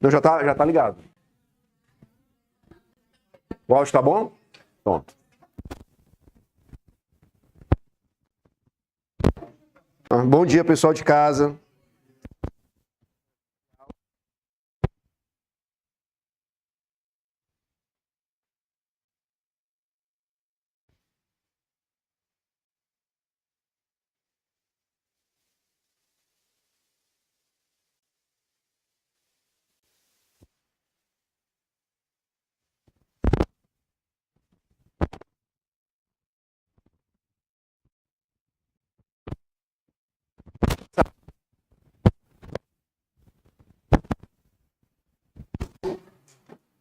Não, já tá ligado. O áudio tá bom? Pronto. Bom dia, pessoal de casa.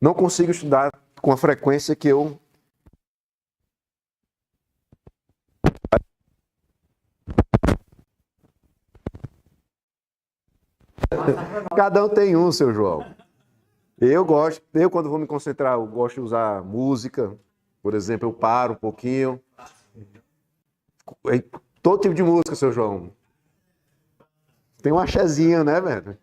Não consigo estudar com a frequência que eu... Cada um tem um, seu João. Eu quando vou me concentrar, eu gosto de usar música. Por exemplo, eu paro um pouquinho. Todo tipo de música, seu João. Tem um axézinho, né, velho?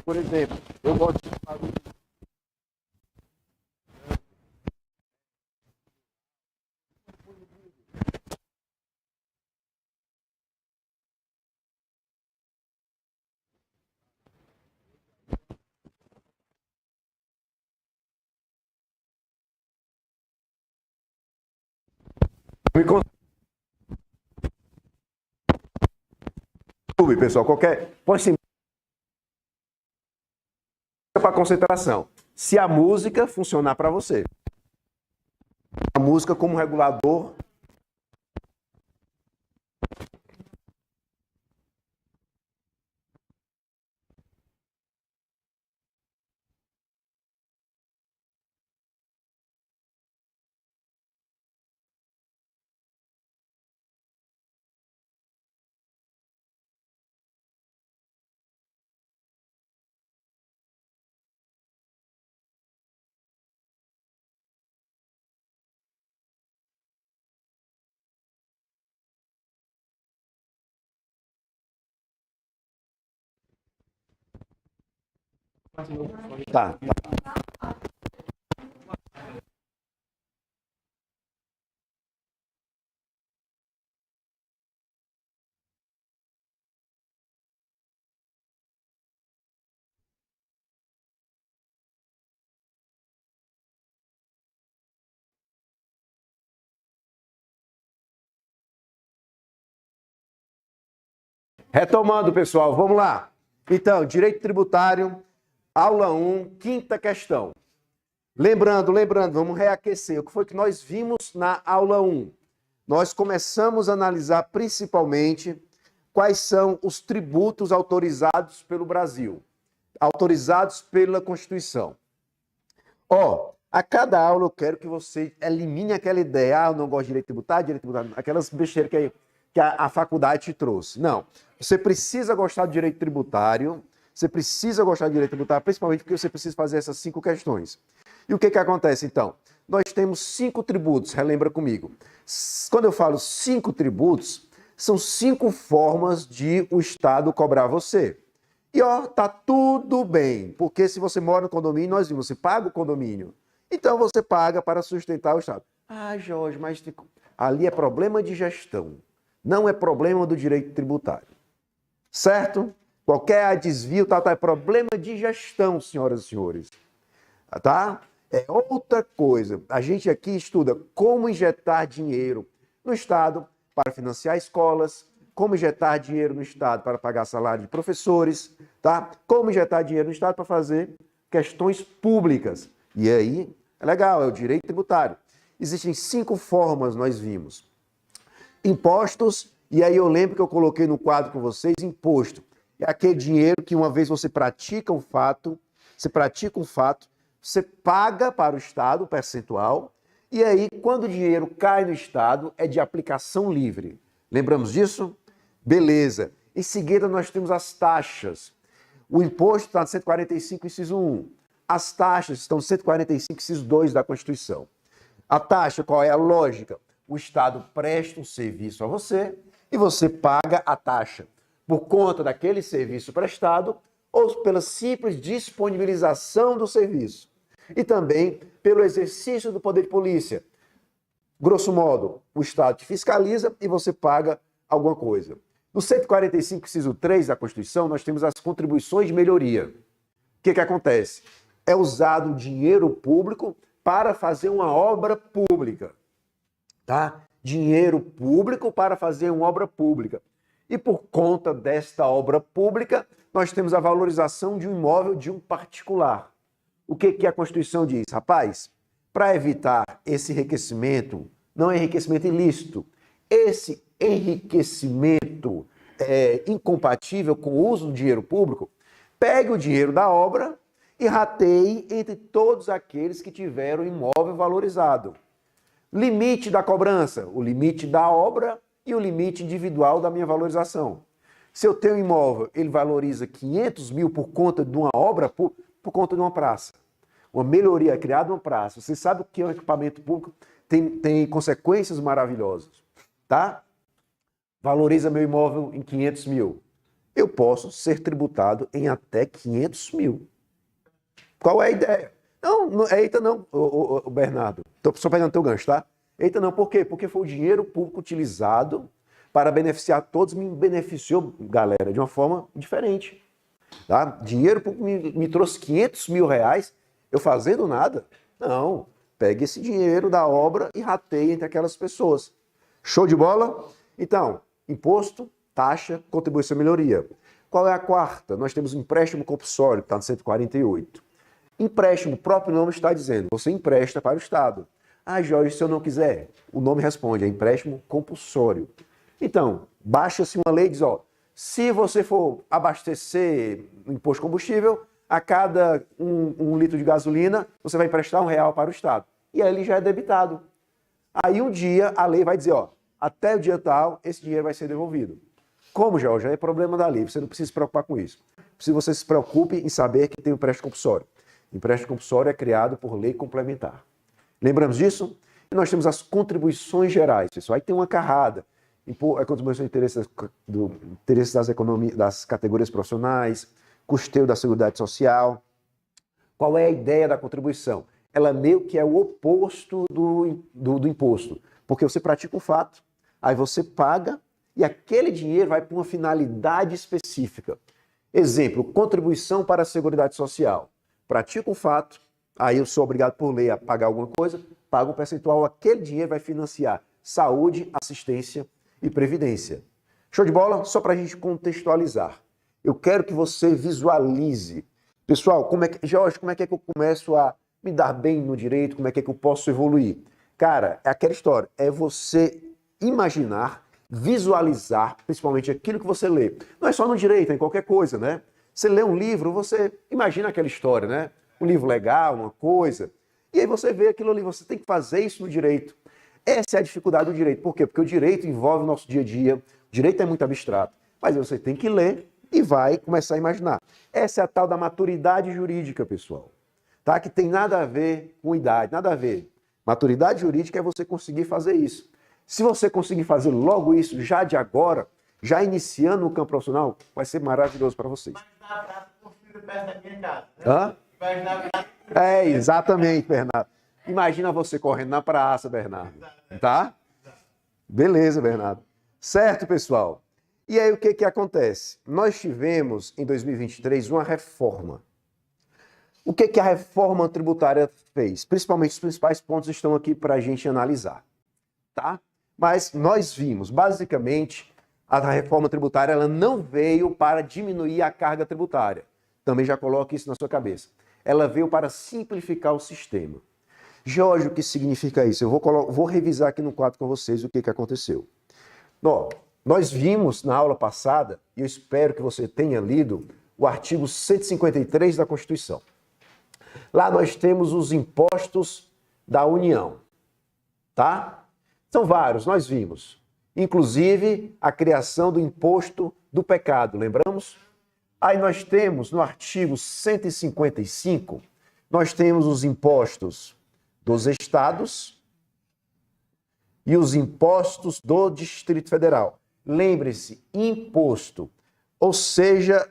Por exemplo, eu gosto de barulho. Pessoal, pode ser para concentração. Se a música funcionar para você. A música como regulador. Tá. Retomando, pessoal, vamos lá. Então, direito tributário, aula 1, quinta questão. Lembrando, vamos reaquecer. O que foi que nós vimos na aula 1? Nós começamos a analisar principalmente quais são os tributos autorizados pelo Brasil, autorizados pela Constituição. A cada aula eu quero que você elimine aquela ideia, eu não gosto de direito tributário, aquelas besteiras que a faculdade te trouxe. Não, você precisa gostar de direito tributário, principalmente porque você precisa fazer essas 5 questões. E o que acontece, então? Nós temos 5 tributos, relembra comigo. Quando eu falo 5 tributos, são 5 formas de o Estado cobrar você. E tá tudo bem, porque se você mora no condomínio, nós vimos, você paga o condomínio. Então você paga para sustentar o Estado. Jorge, mas ali é problema de gestão, não é problema do direito tributário. Certo? Qualquer desvio, é problema de gestão, senhoras e senhores. Tá? É outra coisa. A gente aqui estuda como injetar dinheiro no Estado para financiar escolas, como injetar dinheiro no Estado para pagar salário de professores, tá? Como injetar dinheiro no Estado para fazer questões públicas. E aí, é legal, é o direito tributário. Existem 5 formas, nós vimos. Impostos, e aí eu lembro que eu coloquei no quadro com vocês, imposto. É aquele dinheiro que uma vez você pratica um fato, você paga para o Estado o percentual, e aí quando o dinheiro cai no Estado, é de aplicação livre. Lembramos disso? Beleza. Em seguida, nós temos as taxas. O imposto está no 145, inciso 1. As taxas estão no 145, inciso 2 da Constituição. A taxa, qual é a lógica? O Estado presta um serviço a você e você paga a taxa por conta daquele serviço prestado ou pela simples disponibilização do serviço. E também pelo exercício do poder de polícia. Grosso modo, o Estado te fiscaliza e você paga alguma coisa. No 145, inciso 3 da Constituição, nós temos as contribuições de melhoria. O que acontece? É usado dinheiro público para fazer uma obra pública. Tá? Dinheiro público para fazer uma obra pública. E por conta desta obra pública, nós temos a valorização de um imóvel de um particular. O que a Constituição diz? Rapaz, para evitar esse enriquecimento, não é enriquecimento ilícito, esse enriquecimento incompatível com o uso do dinheiro público, pegue o dinheiro da obra e rateie entre todos aqueles que tiveram imóvel valorizado. Limite da cobrança, o limite da obra e o limite individual da minha valorização. Se eu tenho um imóvel, ele valoriza 500 mil por conta de uma obra, por conta de uma praça. Uma melhoria criada uma praça. Você sabe o que é um equipamento público? Tem consequências maravilhosas, tá? Valoriza meu imóvel em 500 mil. Eu posso ser tributado em até 500 mil. Qual é a ideia? Não, eita não, Bernardo. Estou só pegando teu gancho, tá? Eita não, por quê? Porque foi o dinheiro público utilizado para beneficiar todos, me beneficiou, galera, de uma forma diferente. Tá? Dinheiro público me trouxe 500 mil reais, eu fazendo nada? Não, pegue esse dinheiro da obra e rateie entre aquelas pessoas. Show de bola? Então, imposto, taxa, contribuição e melhoria. Qual é a quarta? Nós temos um empréstimo compulsório, que está no 148. Empréstimo, o próprio nome está dizendo, você empresta para o Estado. Ah, Jorge, se eu não quiser, o nome responde, é empréstimo compulsório. Então, baixa-se uma lei e diz, se você for abastecer o imposto de combustível, a cada um litro de gasolina, você vai emprestar R$1 para o Estado. E aí ele já é debitado. Aí um dia a lei vai dizer, até o dia tal, esse dinheiro vai ser devolvido. Como, Jorge? É problema da lei, você não precisa se preocupar com isso. Se você se preocupe em saber que tem o empréstimo compulsório. Empréstimo compulsório é criado por lei complementar. Lembramos disso? E nós temos as contribuições gerais, pessoal. Aí tem uma carrada. A contribuição de interesse das categorias profissionais, custeio da Seguridade Social. Qual é a ideia da contribuição? Ela meio que é o oposto do imposto. Porque você pratica um fato, aí você paga e aquele dinheiro vai para uma finalidade específica. Exemplo, contribuição para a Seguridade Social. Pratico um fato, aí eu sou obrigado por lei a pagar alguma coisa, pago um percentual, aquele dinheiro vai financiar saúde, assistência e previdência. Show de bola? Só para a gente contextualizar. Eu quero que você visualize. Pessoal, Jorge, como é que eu começo a me dar bem no direito? Como é que eu posso evoluir? Cara, é aquela história. É você imaginar, visualizar, principalmente aquilo que você lê. Não é só no direito, é em qualquer coisa, né? Você lê um livro, você imagina aquela história, né? Um livro legal, uma coisa. E aí você vê aquilo ali, você tem que fazer isso no direito. Essa é a dificuldade do direito. Por quê? Porque o direito envolve o nosso dia a dia. O direito é muito abstrato. Mas você tem que ler e vai começar a imaginar. Essa é a tal da maturidade jurídica, pessoal. Tá? Que tem nada a ver com idade, nada a ver. Maturidade jurídica é você conseguir fazer isso. Se você conseguir fazer logo isso, já de agora, já iniciando no campo profissional, vai ser maravilhoso para vocês. Hã? Exatamente, Bernardo. Imagina você correndo na praça, Bernardo. Tá? Beleza, Bernardo. Certo, pessoal? E aí o que acontece? Nós tivemos, em 2023, uma reforma. O que a reforma tributária fez? Principalmente os principais pontos estão aqui para a gente analisar. Tá? Mas nós vimos, basicamente, a reforma tributária ela não veio para diminuir a carga tributária. Também já coloque isso na sua cabeça. Ela veio para simplificar o sistema. Jorge, o que significa isso? Eu vou revisar aqui no quadro com vocês o que aconteceu. Nós vimos na aula passada, e eu espero que você tenha lido, o artigo 153 da Constituição. Lá nós temos os impostos da União. Tá? São vários, nós vimos. Inclusive, a criação do imposto do pecado, lembramos? Aí nós temos, no artigo 155, nós temos os impostos dos estados e os impostos do Distrito Federal. Lembre-se, imposto, ou seja,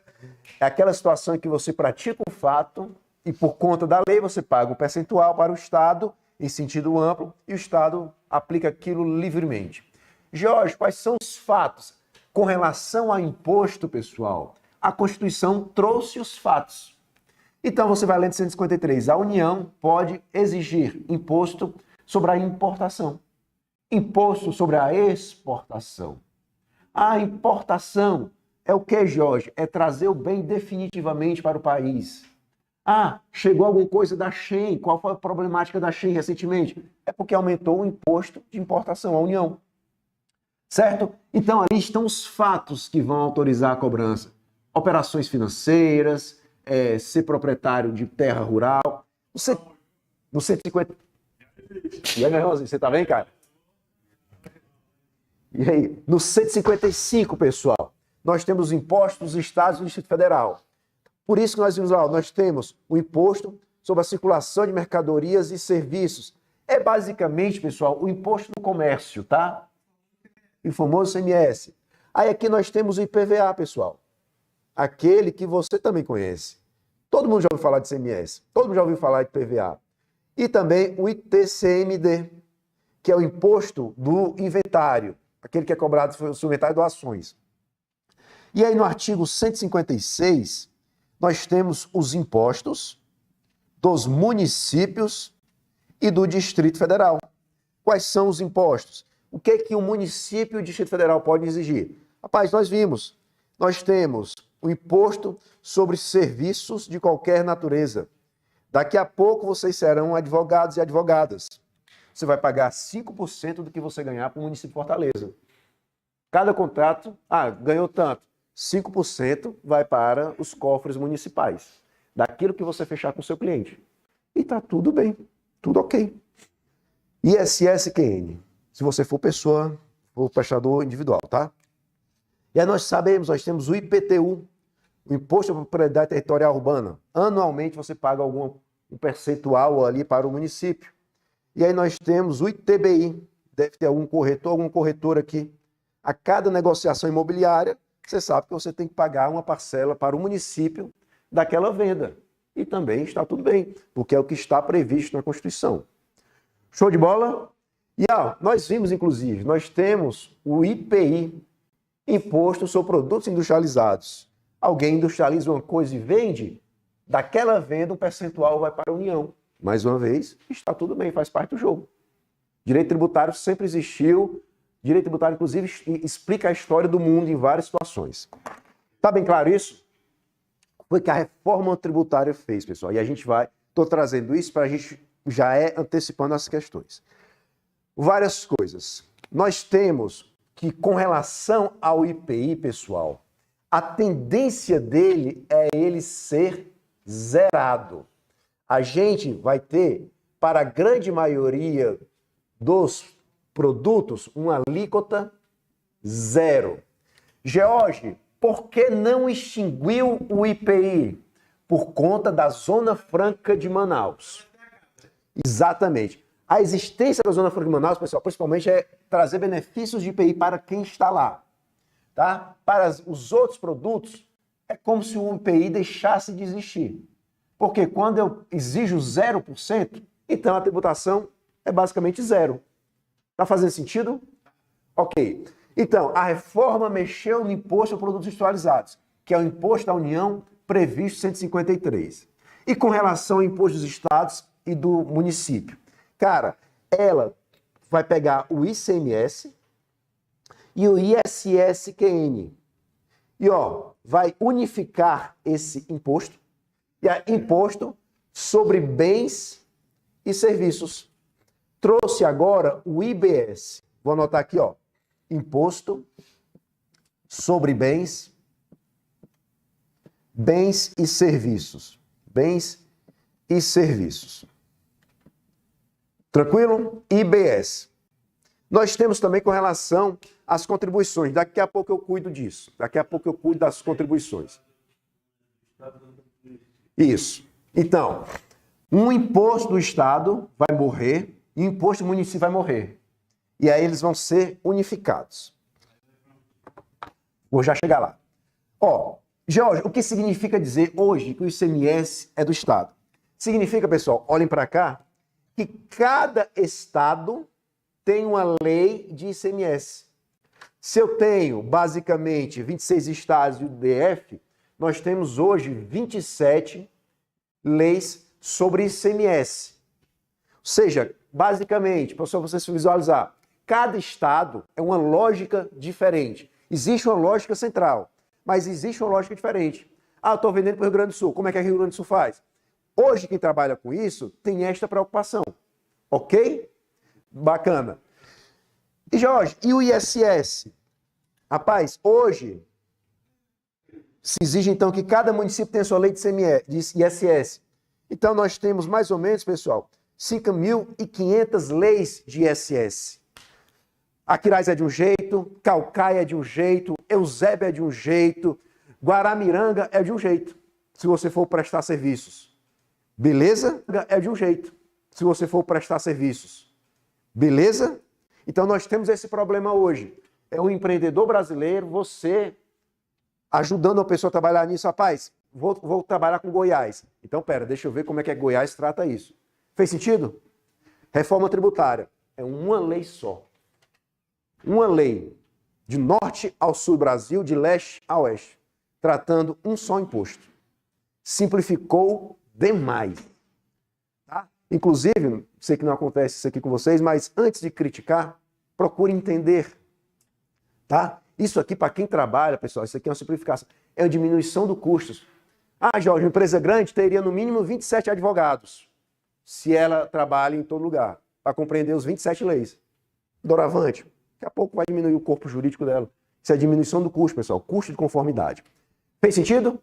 é aquela situação em que você pratica um fato e por conta da lei você paga um percentual para o Estado em sentido amplo e o Estado aplica aquilo livremente. Jorge, quais são os fatos? Com relação ao imposto, pessoal, a Constituição trouxe os fatos. Então você vai lendo 153. A União pode exigir imposto sobre a importação, imposto sobre a exportação. A importação é o que, Jorge? É trazer o bem definitivamente para o país. Ah, chegou alguma coisa da Shein. Qual foi a problemática da Shein recentemente? É porque aumentou o imposto de importação à União. Certo? Então, ali estão os fatos que vão autorizar a cobrança. Operações financeiras, ser proprietário de terra rural. No 150... E aí, meu irmãozinho, você tá bem, cara? E aí, no 155, pessoal, nós temos impostos dos estados e do Distrito Federal. Por isso que nós vimos lá, nós temos o imposto sobre a circulação de mercadorias e serviços. É basicamente, pessoal, o imposto do comércio, tá? O famoso ICMS. Aí aqui nós temos o IPVA, pessoal. Aquele que você também conhece. Todo mundo já ouviu falar de ICMS. Todo mundo já ouviu falar de IPVA. E também o ITCMD, que é o imposto do inventário. Aquele que é cobrado sobre o inventário de doações. E aí no artigo 156, nós temos os impostos dos municípios e do Distrito Federal. Quais são os impostos? O que é que o município e o Distrito Federal podem exigir? Rapaz, nós vimos. Nós temos o imposto sobre serviços de qualquer natureza. Daqui a pouco vocês serão advogados e advogadas. Você vai pagar 5% do que você ganhar para o município de Fortaleza. Cada contrato, ganhou tanto. 5% vai para os cofres municipais. Daquilo que você fechar com o seu cliente. E está tudo bem, tudo ok. ISSQN, se você for pessoa, for prestador individual, tá? E aí nós temos o IPTU, o Imposto de Propriedade Territorial Urbana. Anualmente você paga um percentual ali para o município. E aí nós temos o ITBI, deve ter algum corretor, algum corretor aqui. A cada negociação imobiliária, você sabe que você tem que pagar uma parcela para o município daquela venda. E também está tudo bem, porque é o que está previsto na Constituição. Show de bola? E nós vimos, inclusive, nós temos o IPI, Imposto sobre Produtos Industrializados. Alguém industrializa uma coisa e vende, daquela venda um percentual vai para a União. Mais uma vez, está tudo bem, faz parte do jogo. Direito tributário sempre existiu. Direito tributário, inclusive, explica a história do mundo em várias situações. Tá bem claro isso? Foi que a reforma tributária fez, pessoal. E a gente estou trazendo isso para a gente já antecipando as questões. Várias coisas. Nós temos que, com relação ao IPI, pessoal, a tendência dele é ele ser zerado. A gente vai ter, para a grande maioria dos produtos, uma alíquota zero. George, por que não extinguiu o IPI? Por conta da Zona Franca de Manaus. Exatamente. A existência da Zona Franca de Manaus, pessoal, principalmente é trazer benefícios de IPI para quem está lá. Tá? Para os outros produtos, é como se o IPI deixasse de existir. Porque quando eu exijo 0%, então a tributação é basicamente zero. Está fazendo sentido? Ok. Então, a reforma mexeu no imposto a produtos industrializados, que é o imposto da União previsto em 153. E com relação ao imposto dos estados e do município. Cara, ela vai pegar o ICMS e o ISSQN. E, vai unificar esse imposto. E é imposto sobre bens e serviços. Trouxe agora o IBS. Vou anotar aqui, Imposto sobre bens e serviços. Bens e serviços. Tranquilo? IBS. Nós temos também com relação às contribuições. Daqui a pouco eu cuido disso. Daqui a pouco eu cuido das contribuições. Isso. Então, um imposto do Estado vai morrer e o imposto do município vai morrer. E aí eles vão ser unificados. Vou já chegar lá. Ó, Jorge, o que significa dizer hoje que o ICMS é do Estado? Significa, pessoal, olhem para cá, que cada Estado tem uma lei de ICMS. Se eu tenho, basicamente, 26 estados e o DF, nós temos hoje 27 leis sobre ICMS. Ou seja, basicamente, para vocês visualizar, cada estado é uma lógica diferente. Existe uma lógica central, mas existe uma lógica diferente. Ah, eu estou vendendo para o Rio Grande do Sul. Como é que o Rio Grande do Sul faz? Hoje, quem trabalha com isso tem esta preocupação. Ok? Bacana. E, Jorge, e o ISS? Rapaz, hoje se exige, então, que cada município tenha sua lei de ISS. Então, nós temos mais ou menos, pessoal, 5.500 leis de ISS. Aquiraz é de um jeito, Caucaia é de um jeito, Eusébio é de um jeito, Guaramiranga é de um jeito, se você for prestar serviços. Beleza? É de um jeito, se você for prestar serviços. Beleza? Então, nós temos esse problema hoje. É um empreendedor brasileiro, você ajudando a pessoa a trabalhar nisso. Rapaz, vou trabalhar com Goiás. Então, deixa eu ver como é que Goiás trata isso. Fez sentido? Reforma tributária. É uma lei só. Uma lei. De norte ao sul do Brasil, de leste a oeste. Tratando um só imposto. Simplificou demais. Tá? Inclusive, sei que não acontece isso aqui com vocês, mas antes de criticar, procure entender. Tá? Isso aqui, para quem trabalha, pessoal, isso aqui é uma simplificação. É uma diminuição dos custos. Ah, Jorge, uma empresa grande teria no mínimo 27 advogados, se ela trabalha em todo lugar, para compreender os 27 leis. Doravante, daqui a pouco vai diminuir o corpo jurídico dela. Isso é diminuição do custo, pessoal, custo de conformidade. Fez sentido?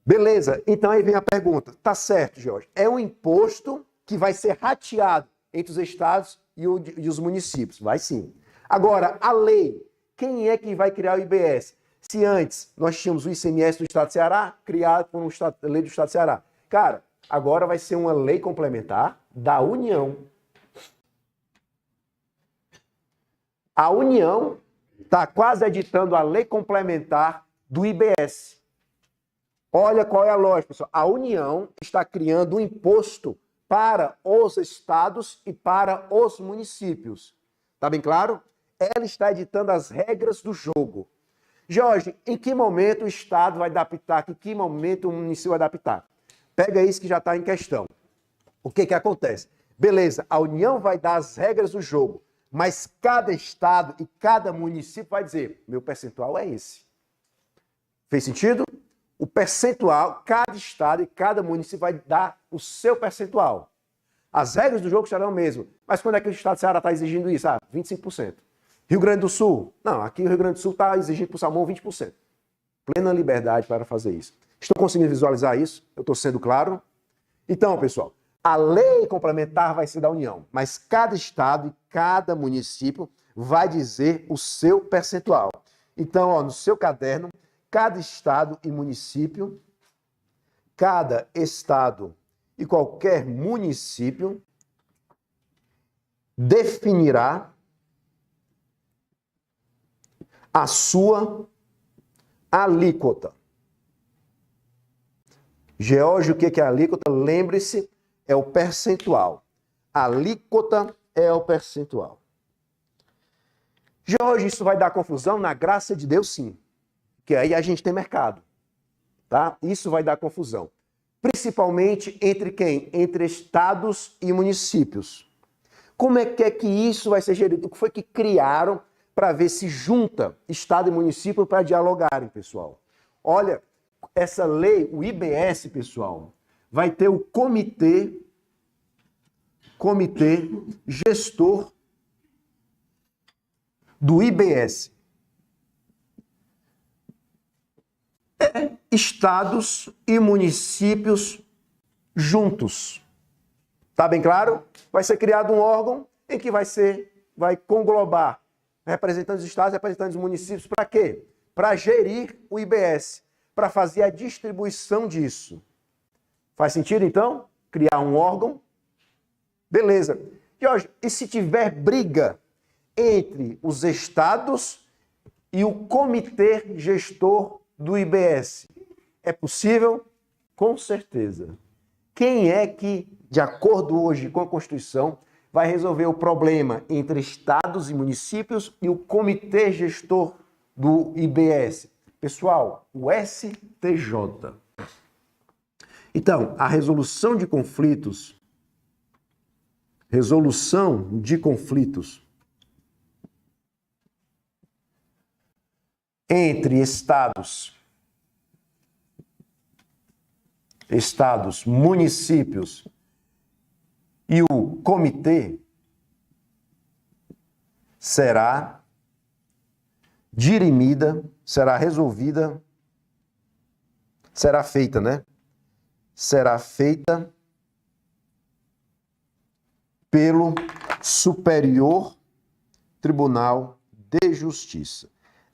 Beleza, então aí vem a pergunta. Tá certo, Jorge, é um imposto que vai ser rateado entre os estados e os municípios. Vai sim. Agora, a lei, quem é que vai criar o IBS? Se antes nós tínhamos o ICMS do Estado do Ceará, criado por uma lei do Estado do Ceará. Cara, agora vai ser uma lei complementar da União. A União está quase editando a lei complementar do IBS. Olha qual é a lógica, pessoal. A União está criando um imposto para os estados e para os municípios. Tá bem claro? Ela está editando as regras do jogo. Jorge, em que momento o Estado vai dar pitaco? Em que momento o município vai dar pitaco? Pega isso que já está em questão. O que acontece? Beleza, a União vai dar as regras do jogo, mas cada Estado e cada município vai dizer, meu percentual é esse. Fez sentido? O percentual, cada Estado e cada município vai dar o seu percentual. As regras do jogo serão o mesmo. Mas quando é que o Estado do Ceará está exigindo isso? 25%. Rio Grande do Sul? Não, aqui o Rio Grande do Sul está exigindo para o salmão 20%. Plena liberdade para fazer isso. Estão conseguindo visualizar isso? Eu estou sendo claro? Então, pessoal, a lei complementar vai ser da União, mas cada estado e cada município vai dizer o seu percentual. Então, no seu caderno, cada estado e município, cada estado e qualquer município definirá a sua alíquota. George, o que é a alíquota? Lembre-se, é o percentual. A alíquota é o percentual. George, isso vai dar confusão? Na graça de Deus, sim. Porque aí a gente tem mercado. Tá? Isso vai dar confusão. Principalmente entre quem? Entre estados e municípios. Como é que isso vai ser gerido? O que foi que criaram para ver se junta Estado e município para dialogarem, pessoal? Olha, essa lei, o IBS, pessoal, vai ter o comitê gestor do IBS. Estados e municípios juntos. Tá bem claro? Vai ser criado um órgão em que vai conglobar representantes dos estados, representantes dos municípios, para quê? Para gerir o IBS, para fazer a distribuição disso. Faz sentido, então? Criar um órgão? Beleza. Jorge, e se tiver briga entre os estados e o comitê gestor do IBS. É possível? Com certeza. Quem é que, de acordo hoje com a Constituição, vai resolver o problema entre estados e municípios e o comitê gestor do IBS? Pessoal, o STJ. Então, a resolução de conflitos entre estados, municípios e o comitê será dirimida, será resolvida, será feita, né? Será feita pelo Superior Tribunal de Justiça,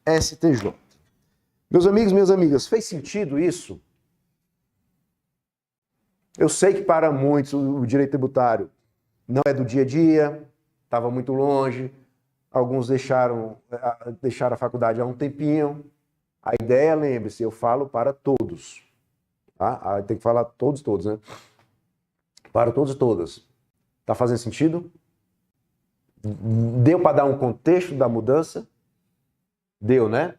STJ. Meus amigos, minhas amigas, fez sentido isso? Eu sei que para muitos o direito tributário não é do dia a dia, estava muito longe, alguns deixaram a faculdade há um tempinho. A ideia, lembre-se, eu falo para todos. Tá? Tem que falar todos, né? Para todos e todas. Tá fazendo sentido? Deu para dar um contexto da mudança? Deu, né?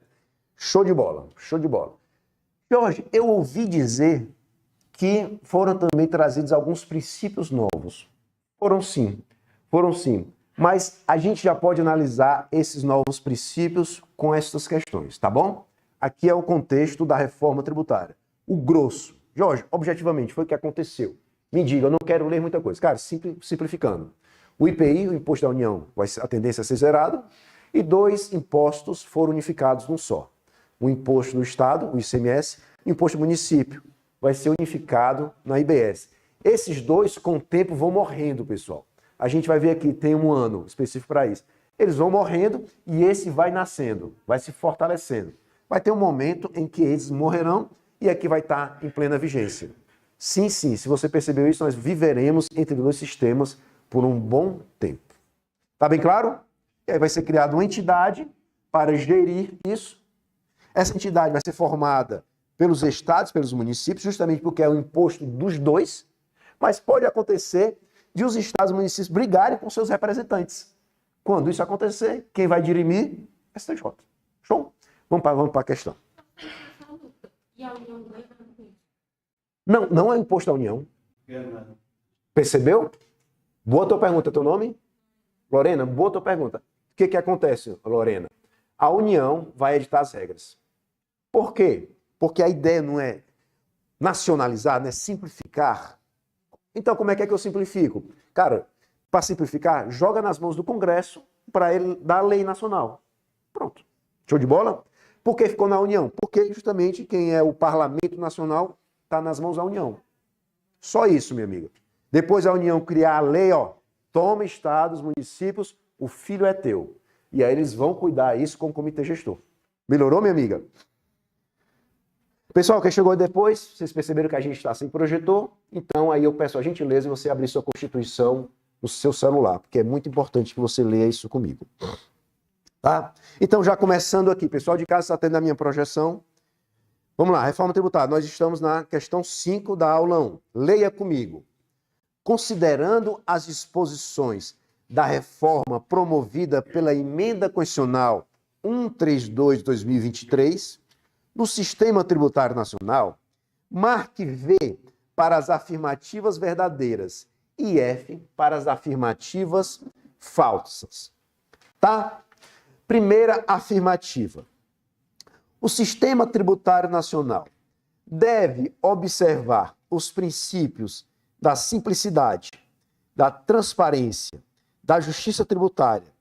Show de bola, show de bola. Jorge, eu ouvi dizer que foram também trazidos alguns princípios novos. Foram sim. Mas a gente já pode analisar esses novos princípios com essas questões, tá bom? Aqui é o contexto da reforma tributária. O grosso. Jorge, objetivamente, foi o que aconteceu. Me diga, eu não quero ler muita coisa. Cara, simplificando. O IPI, o Imposto da União, a tendência a ser zerado, e 2 impostos foram unificados num só. O Imposto do Estado, o ICMS, e o Imposto do Município, vai ser unificado na IBS. Esses 2, com o tempo, vão morrendo, pessoal. A gente vai ver aqui, tem um ano específico para isso. Eles vão morrendo e esse vai nascendo, vai se fortalecendo. Vai ter um momento em que eles morrerão e aqui vai estar em plena vigência. Sim, se você percebeu isso, nós viveremos entre 2 sistemas por um bom tempo. Tá bem claro? E aí vai ser criada uma entidade para gerir isso. Essa entidade vai ser formada pelos estados, pelos municípios, justamente porque é o imposto dos 2, mas pode acontecer de os estados e municípios brigarem com seus representantes. Quando isso acontecer, quem vai dirimir? STJ. Show? Vamos para a questão. E a União ganha? Não é imposto da União. Percebeu? Boa tua pergunta, teu nome? Lorena, boa tua pergunta. O que acontece, Lorena? A União vai editar as regras. Por quê? Porque a ideia não é nacionalizar, não é simplificar. Então, como é que eu simplifico? Cara, para simplificar, joga nas mãos do Congresso para ele dar a lei nacional. Pronto. Show de bola? Por que ficou na União? Porque justamente quem é o Parlamento Nacional está nas mãos da União. Só isso, minha amiga. Depois a União criar a lei, ó, toma estados, municípios, o filho é teu. E aí eles vão cuidar isso com o comitê gestor. Melhorou, minha amiga? Pessoal, quem chegou depois, vocês perceberam que a gente está sem projetor, então aí eu peço a gentileza de você abrir sua Constituição no seu celular, porque é muito importante que você leia isso comigo. Tá? Então, já começando aqui, pessoal de casa está tendo a minha projeção. Vamos lá, reforma tributária. Nós estamos na questão 5 da aula 1. Leia comigo. Considerando as disposições da reforma promovida pela Emenda Constitucional 132/2023, no Sistema Tributário Nacional, marque V para as afirmativas verdadeiras e F para as afirmativas falsas. Tá? Primeira afirmativa. O Sistema Tributário Nacional deve observar os princípios da simplicidade, da transparência, da justiça tributária,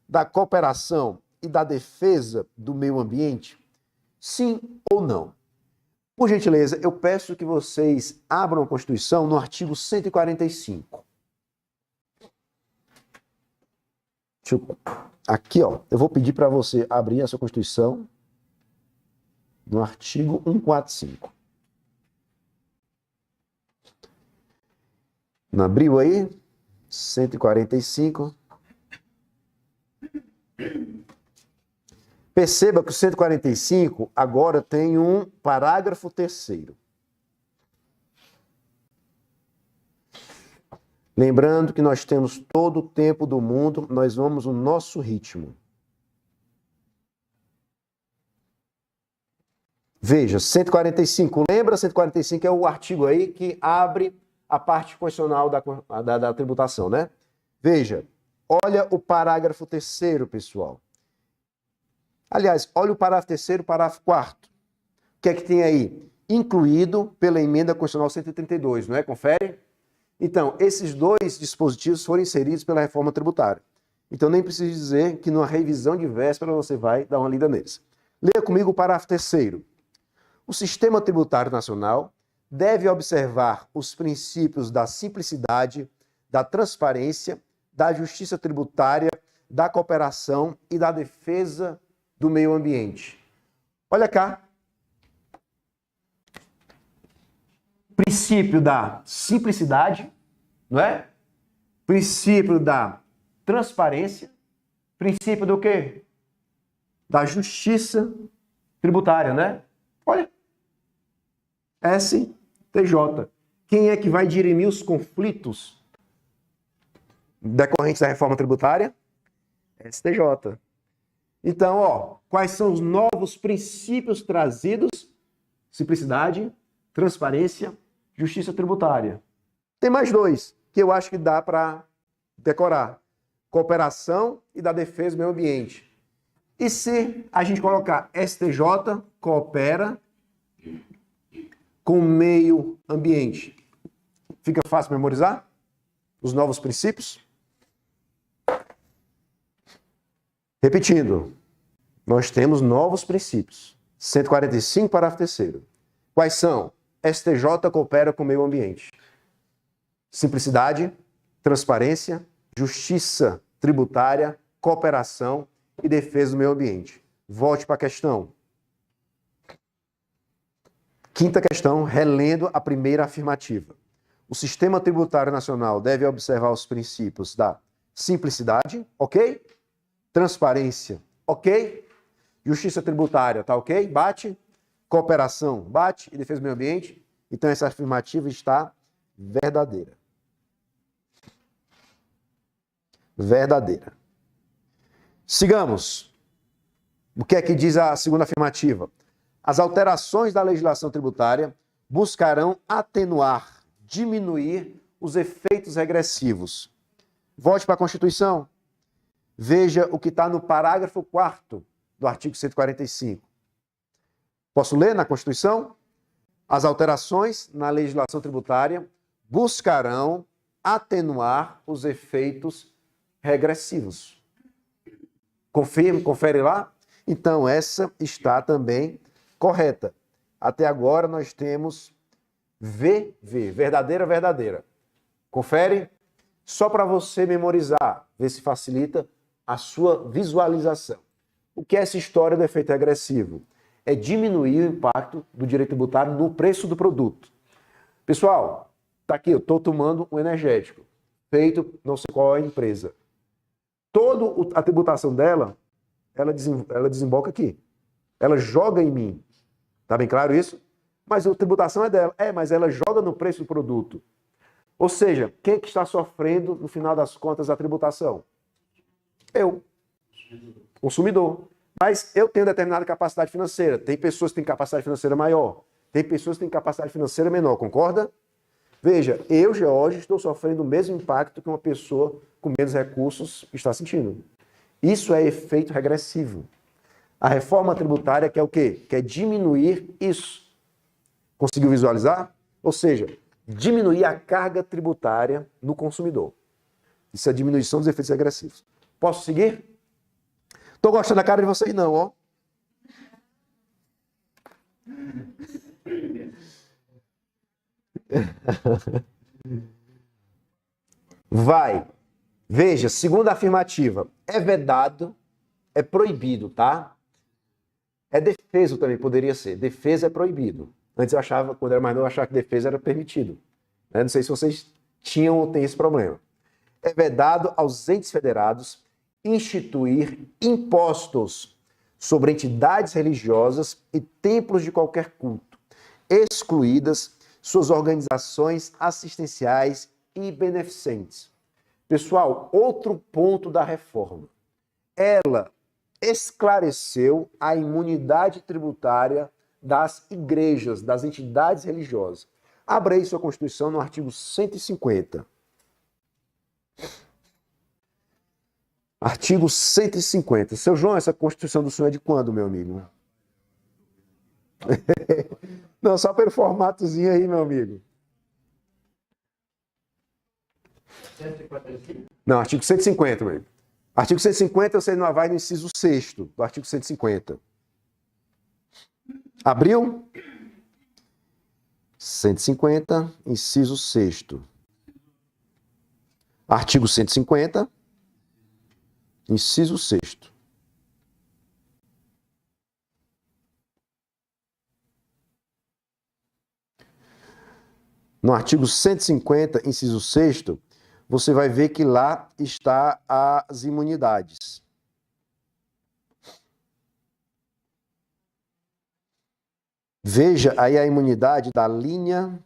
da cooperação e da defesa do meio ambiente? Sim ou não? Por gentileza, eu peço que vocês abram a Constituição no artigo 145. Aqui, ó, eu vou pedir para você abrir a sua Constituição no artigo 145. Não abriu aí? 145. Perceba que o 145 agora tem um parágrafo terceiro. Lembrando que nós temos todo o tempo do mundo, nós vamos no nosso ritmo. Veja, 145, lembra? 145 é o artigo aí que abre a parte constitucional da tributação, né? Veja, olha o parágrafo terceiro, pessoal. Aliás, olha o parágrafo terceiro, parágrafo quarto. O que é que tem aí? Incluído pela emenda constitucional 132, não é? Confere? Então, esses dois dispositivos foram inseridos pela reforma tributária. Então, nem preciso dizer que numa revisão de véspera você vai dar uma lida neles. Leia comigo o parágrafo terceiro. O sistema tributário nacional deve observar os princípios da simplicidade, da transparência, da justiça tributária, da cooperação e da defesa do meio ambiente. Olha cá. Princípio da simplicidade, não é? Princípio da transparência. Princípio do quê? Da justiça tributária, né? Olha. STJ. Quem é que vai dirimir os conflitos decorrentes da reforma tributária? STJ. Então, ó, quais são os novos princípios trazidos? Simplicidade, transparência, justiça tributária. Tem mais dois que eu acho que dá para decorar. Cooperação e da defesa do meio ambiente. E se a gente colocar STJ, coopera com o meio ambiente? Fica fácil memorizar os novos princípios? Repetindo, nós temos novos princípios. 145, parágrafo terceiro. Quais são? STJ coopera com o meio ambiente. Simplicidade, transparência, justiça tributária, cooperação e defesa do meio ambiente. Volte para a questão. Quinta questão, relendo a primeira afirmativa. O sistema tributário nacional deve observar os princípios da simplicidade, ok? Transparência, ok? Justiça tributária, tá ok? Bate. Cooperação, bate. E defesa do meio ambiente. Então essa afirmativa está verdadeira. Verdadeira. Sigamos. O que é que diz a segunda afirmativa? As alterações da legislação tributária buscarão atenuar, diminuir os efeitos regressivos. Volte para a Constituição. Veja o que está no parágrafo 4º do artigo 145. Posso ler na Constituição? As alterações na legislação tributária buscarão atenuar os efeitos regressivos. Confere lá? Então, essa está também correta. Até agora nós temos VV, verdadeira, verdadeira. Confere? Só para você memorizar, ver se facilita a sua visualização. O que é essa história do efeito regressivo? É diminuir o impacto do direito tributário no preço do produto. Pessoal, tá aqui, eu estou tomando um energético, feito não sei qual é a empresa. Toda a tributação dela, ela desemboca aqui. Ela joga em mim. Tá bem claro isso? Mas a tributação é dela. Mas ela joga no preço do produto. Ou seja, quem é que está sofrendo, no final das contas, a tributação? Eu. Consumidor. Mas eu tenho determinada capacidade financeira. Tem pessoas que têm capacidade financeira maior. Tem pessoas que têm capacidade financeira menor. Concorda? Veja, eu, George, estou sofrendo o mesmo impacto que uma pessoa com menos recursos está sentindo. Isso é efeito regressivo. A reforma tributária quer o quê? Quer diminuir isso. Conseguiu visualizar? Ou seja, diminuir a carga tributária no consumidor. Isso é a diminuição dos efeitos regressivos. Posso seguir? Estou gostando da cara de vocês não, ó. Vai. Veja, segunda afirmativa. É vedado, é proibido, tá? É defeso também, poderia ser. Defesa é proibido. Antes eu achava, quando era mais novo, eu achava que defesa era permitido. Não sei se vocês tinham ou têm esse problema. É vedado aos entes federados instituir impostos sobre entidades religiosas e templos de qualquer culto, excluídas suas organizações assistenciais e beneficentes. Pessoal, outro ponto da reforma. Ela esclareceu a imunidade tributária das igrejas, das entidades religiosas. Abra aí sua Constituição no artigo 150. Artigo 150. Seu João, essa Constituição do senhor é de quando, meu amigo? Não, só pelo formatozinho aí, meu amigo. Não, artigo 150, meu amigo. Artigo 150, você não vai no inciso 6º do artigo 150. Abriu? 150, inciso 6º. Artigo 150, inciso 6º. No artigo 150, inciso 6º, você vai ver que lá está as imunidades. Veja aí a imunidade da linha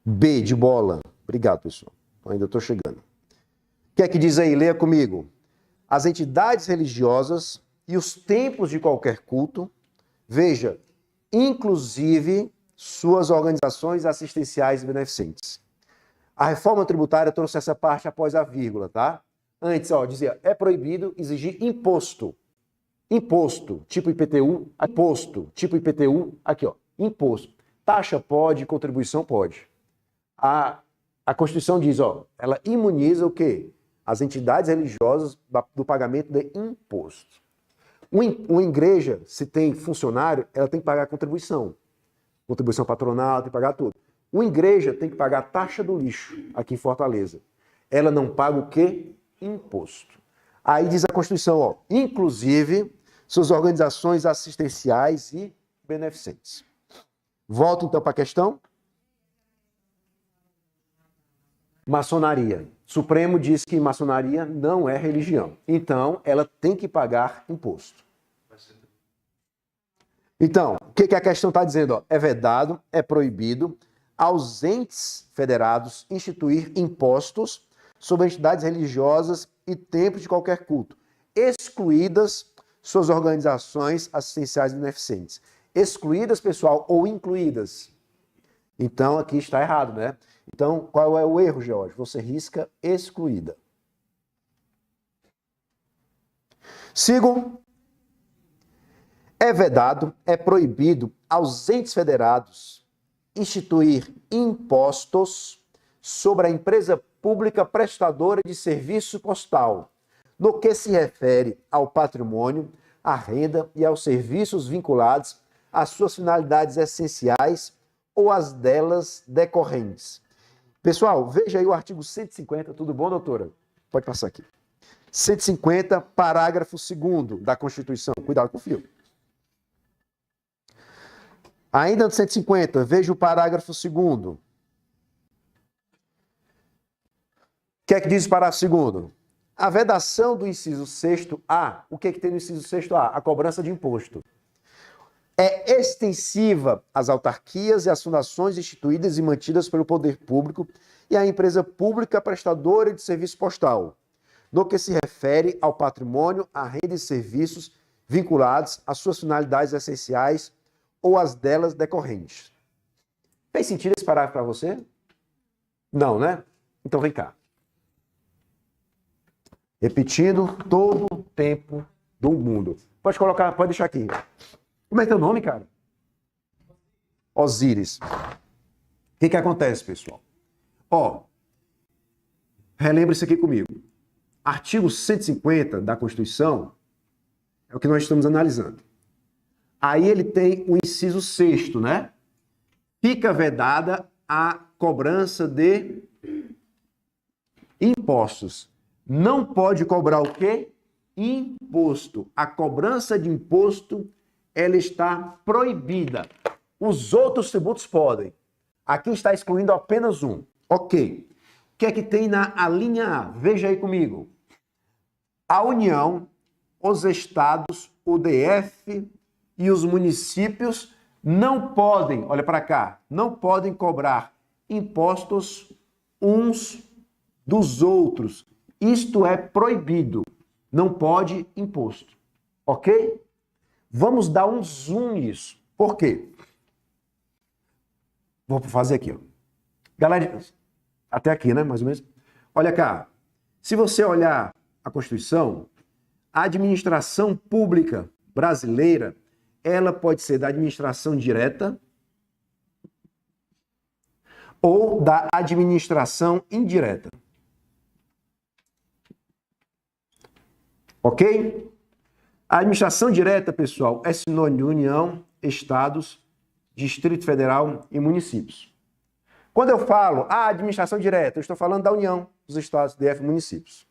B de bola. Obrigado, pessoal. Ainda estou chegando. O que é que diz aí? Leia comigo. As entidades religiosas e os templos de qualquer culto, veja, inclusive suas organizações assistenciais e beneficentes. A reforma tributária trouxe essa parte após a vírgula, tá? Antes, dizia, é proibido exigir imposto. Imposto, tipo IPTU, aqui, imposto. Taxa pode, contribuição pode. A Constituição diz, ela imuniza o quê? As entidades religiosas do pagamento de imposto. Uma igreja, se tem funcionário, ela tem que pagar contribuição. Contribuição patronal, tem que pagar tudo. Uma igreja tem que pagar a taxa do lixo, aqui em Fortaleza. Ela não paga o quê? Imposto. Aí diz a Constituição, inclusive suas organizações assistenciais e beneficentes. Volto então para a questão. Maçonaria. Supremo diz que maçonaria não é religião. Então, ela tem que pagar imposto. Então, o que a questão está dizendo? É vedado, é proibido aos entes federados instituir impostos sobre entidades religiosas e templos de qualquer culto, excluídas suas organizações assistenciais e beneficentes. Excluídas, pessoal, ou incluídas? Então, aqui está errado, né? Então, qual é o erro, George? Você risca excluída. Sigo. É vedado, é proibido aos entes federados instituir impostos sobre a empresa pública prestadora de serviço postal, no que se refere ao patrimônio, à renda e aos serviços vinculados às suas finalidades essenciais ou às delas decorrentes. Pessoal, veja aí o artigo 150, tudo bom, doutora? Pode passar aqui. 150, parágrafo 2º da Constituição. Cuidado com o fio. Ainda no 150, veja o parágrafo 2º. O que é que diz o parágrafo 2º? A vedação do inciso 6º-A, o que é que tem no inciso 6º-A? A cobrança de imposto. É extensiva às autarquias e às fundações instituídas e mantidas pelo poder público e à empresa pública prestadora de serviço postal, no que se refere ao patrimônio, à renda e serviços vinculados às suas finalidades essenciais ou às delas decorrentes. Fez sentido esse parágrafo para você? Não, né? Então vem cá. Repetindo todo o tempo do mundo. Pode colocar, pode deixar aqui. Como é teu nome, cara? Osíris. O que acontece, pessoal? Relembra isso aqui comigo. Artigo 150 da Constituição é o que nós estamos analisando. Aí ele tem o inciso 6º, né? Fica vedada a cobrança de impostos. Não pode cobrar o quê? Imposto. A cobrança de imposto, ela está proibida. Os outros tributos podem. Aqui está excluindo apenas um. Ok. O que é que tem na linha A? Veja aí comigo. A União, os estados, o DF e os municípios não podem, olha para cá, não podem cobrar impostos uns dos outros. Isto é proibido. Não pode imposto. Ok? Vamos dar um zoom nisso. Por quê? Vou fazer aqui, ó. Galera, até aqui, né? Mais ou menos. Olha cá. Se você olhar a Constituição, a administração pública brasileira, ela pode ser da administração direta ou da administração indireta. Ok? A administração direta, pessoal, é sinônimo de União, Estados, Distrito Federal e municípios. Quando eu falo administração direta, eu estou falando da União, dos Estados, DF e municípios.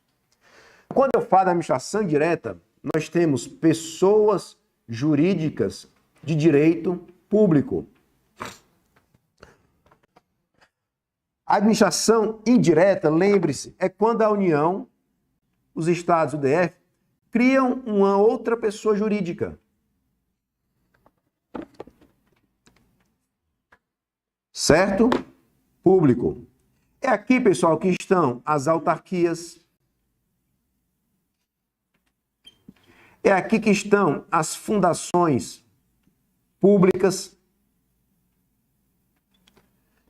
Quando eu falo da administração direta, nós temos pessoas jurídicas de direito público. A administração indireta, lembre-se, é quando a União, os Estados e o DF criam uma outra pessoa jurídica. Certo? Público. É aqui, pessoal, que estão as autarquias. É aqui que estão as fundações públicas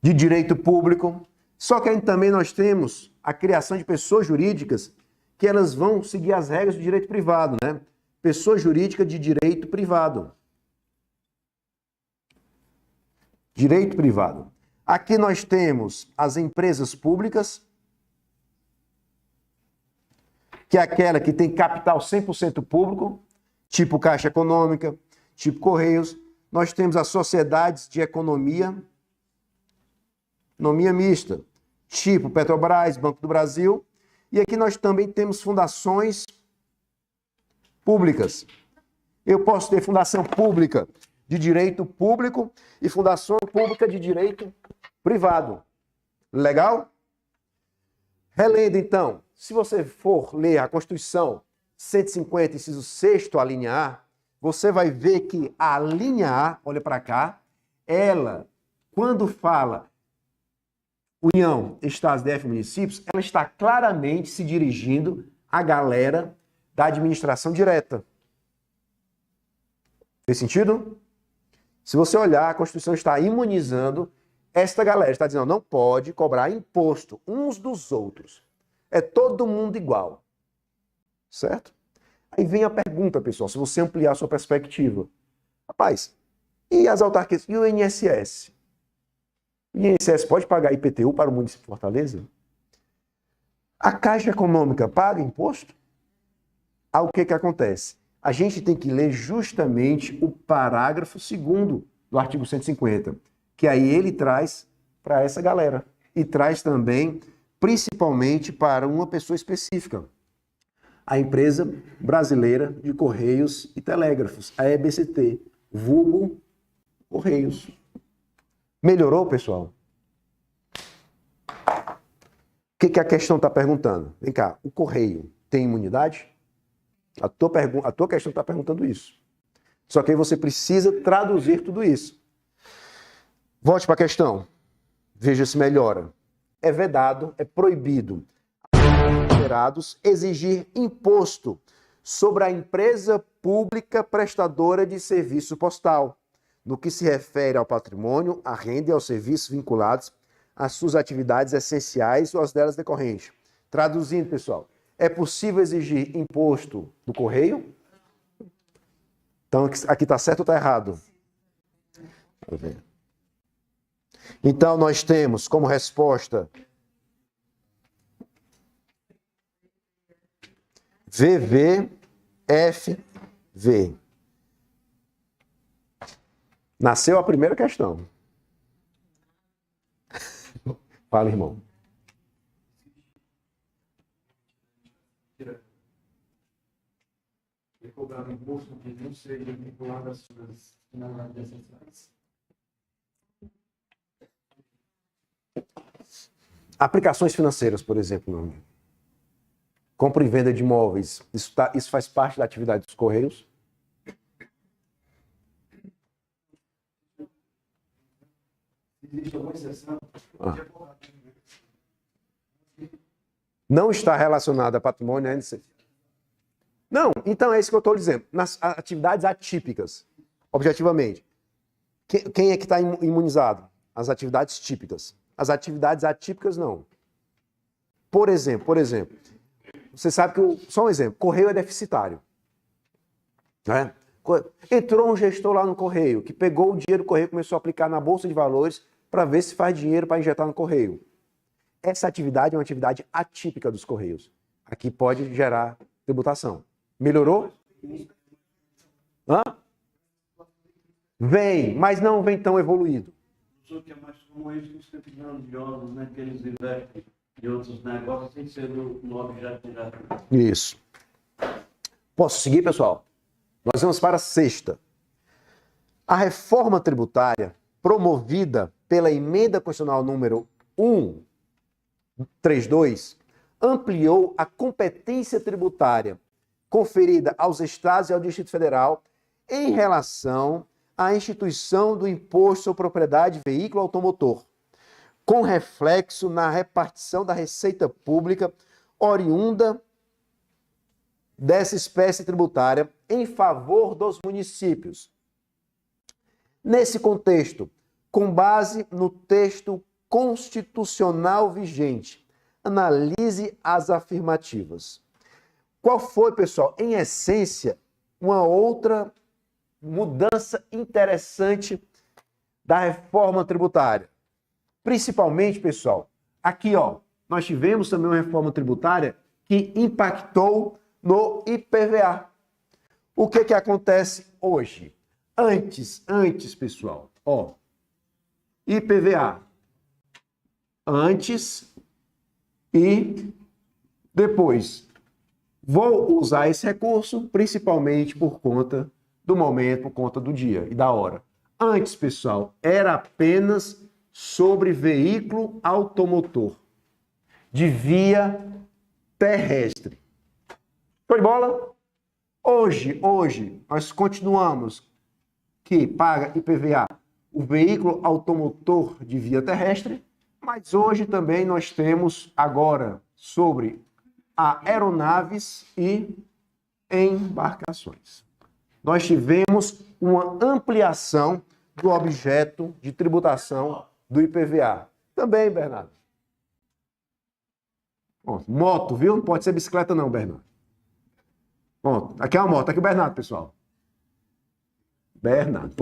de direito público. Só que aí também nós temos a criação de pessoas jurídicas que elas vão seguir as regras do direito privado, né? Pessoa jurídica de direito privado. Direito privado. Aqui nós temos as empresas públicas, que é aquela que tem capital 100% público, tipo Caixa Econômica, tipo Correios. Nós temos as sociedades de economia mista, tipo Petrobras, Banco do Brasil. E aqui nós também temos fundações públicas. Eu posso ter fundação pública de direito público e fundação pública de direito privado. Legal? Relendo, então, se você for ler a Constituição 150, inciso 6º, a linha A, você vai ver que a linha A, olha para cá, ela, quando fala União, Estados, DF e municípios, ela está claramente se dirigindo à galera da administração direta. Fez sentido? Se você olhar, a Constituição está imunizando esta galera, está dizendo, não pode cobrar imposto uns dos outros. É todo mundo igual. Certo? Aí vem a pergunta, pessoal, se você ampliar a sua perspectiva. Rapaz, e as autarquias? E o INSS? O INSS pode pagar IPTU para o município de Fortaleza? A Caixa Econômica paga imposto? Aí o que acontece? A gente tem que ler justamente o parágrafo 2º do artigo 150, que aí ele traz para essa galera. E traz também, principalmente, para uma pessoa específica. A Empresa Brasileira de Correios e Telégrafos, a EBCT, vulgo Correios. Melhorou, pessoal? O que a questão está perguntando? Vem cá, o correio tem imunidade? A tua questão está perguntando isso. Só que aí você precisa traduzir tudo isso. Volte para a questão. Veja se melhora. É vedado, é proibido exigir imposto sobre a empresa pública prestadora de serviço postal, no que se refere ao patrimônio, à renda e aos serviços vinculados às suas atividades essenciais ou às delas decorrentes. Traduzindo, pessoal, é possível exigir imposto do correio? Então, aqui está certo ou está errado? Vamos ver. Então, nós temos como resposta VVFV. Nasceu a primeira questão. Fala, irmão. Cobrar um imposto que não seja vinculado às suas finalidades essenciais. Aplicações financeiras, por exemplo, meu amigo. Compra e venda de imóveis. Isso faz parte da atividade dos Correios? Existe alguma exceção? Não está relacionado a patrimônio, né? Não, então é isso que eu estou dizendo. Nas atividades atípicas, objetivamente. Quem é que está imunizado? As atividades típicas. As atividades atípicas, não. Por exemplo, você sabe que, só um exemplo, correio é deficitário. Né? Entrou um gestor lá no correio, que pegou o dinheiro do correio e começou a aplicar na Bolsa de Valores para ver se faz dinheiro para injetar no correio. Essa atividade é uma atividade atípica dos correios. Aqui pode gerar tributação. Melhorou? Hã? Vem, mas não vem tão evoluído. O que é mais comum é isso nos campeonatos de órgãos, né? Que eles investem em outros negócios sem ser no objeto direto. Isso. Posso seguir, pessoal? Nós vamos para a sexta. A reforma tributária promovida pela Emenda Constitucional número 132 ampliou a competência tributária conferida aos Estados e ao Distrito Federal em relação à instituição do Imposto sobre Propriedade de Veículo Automotor, com reflexo na repartição da receita pública oriunda dessa espécie tributária em favor dos municípios. Nesse contexto, com base no texto constitucional vigente, analise as afirmativas. Qual foi, pessoal, em essência, uma outra mudança interessante da reforma tributária? Principalmente, pessoal, aqui, nós tivemos também uma reforma tributária que impactou no IPVA. O que acontece hoje? Antes, pessoal, IPVA. Antes e depois. Vou usar esse recurso principalmente por conta do momento, por conta do dia e da hora. Antes, pessoal, era apenas sobre veículo automotor de via terrestre. Show de bola? Hoje, nós continuamos que paga IPVA o veículo automotor de via terrestre, mas hoje também nós temos agora sobre aeronaves e embarcações. Nós tivemos uma ampliação do objeto de tributação do IPVA. Também, Bernardo. Bom, moto, viu? Não pode ser bicicleta não, Bernardo. Bom, aqui é uma moto. Aqui o Bernardo, pessoal. Bernardo.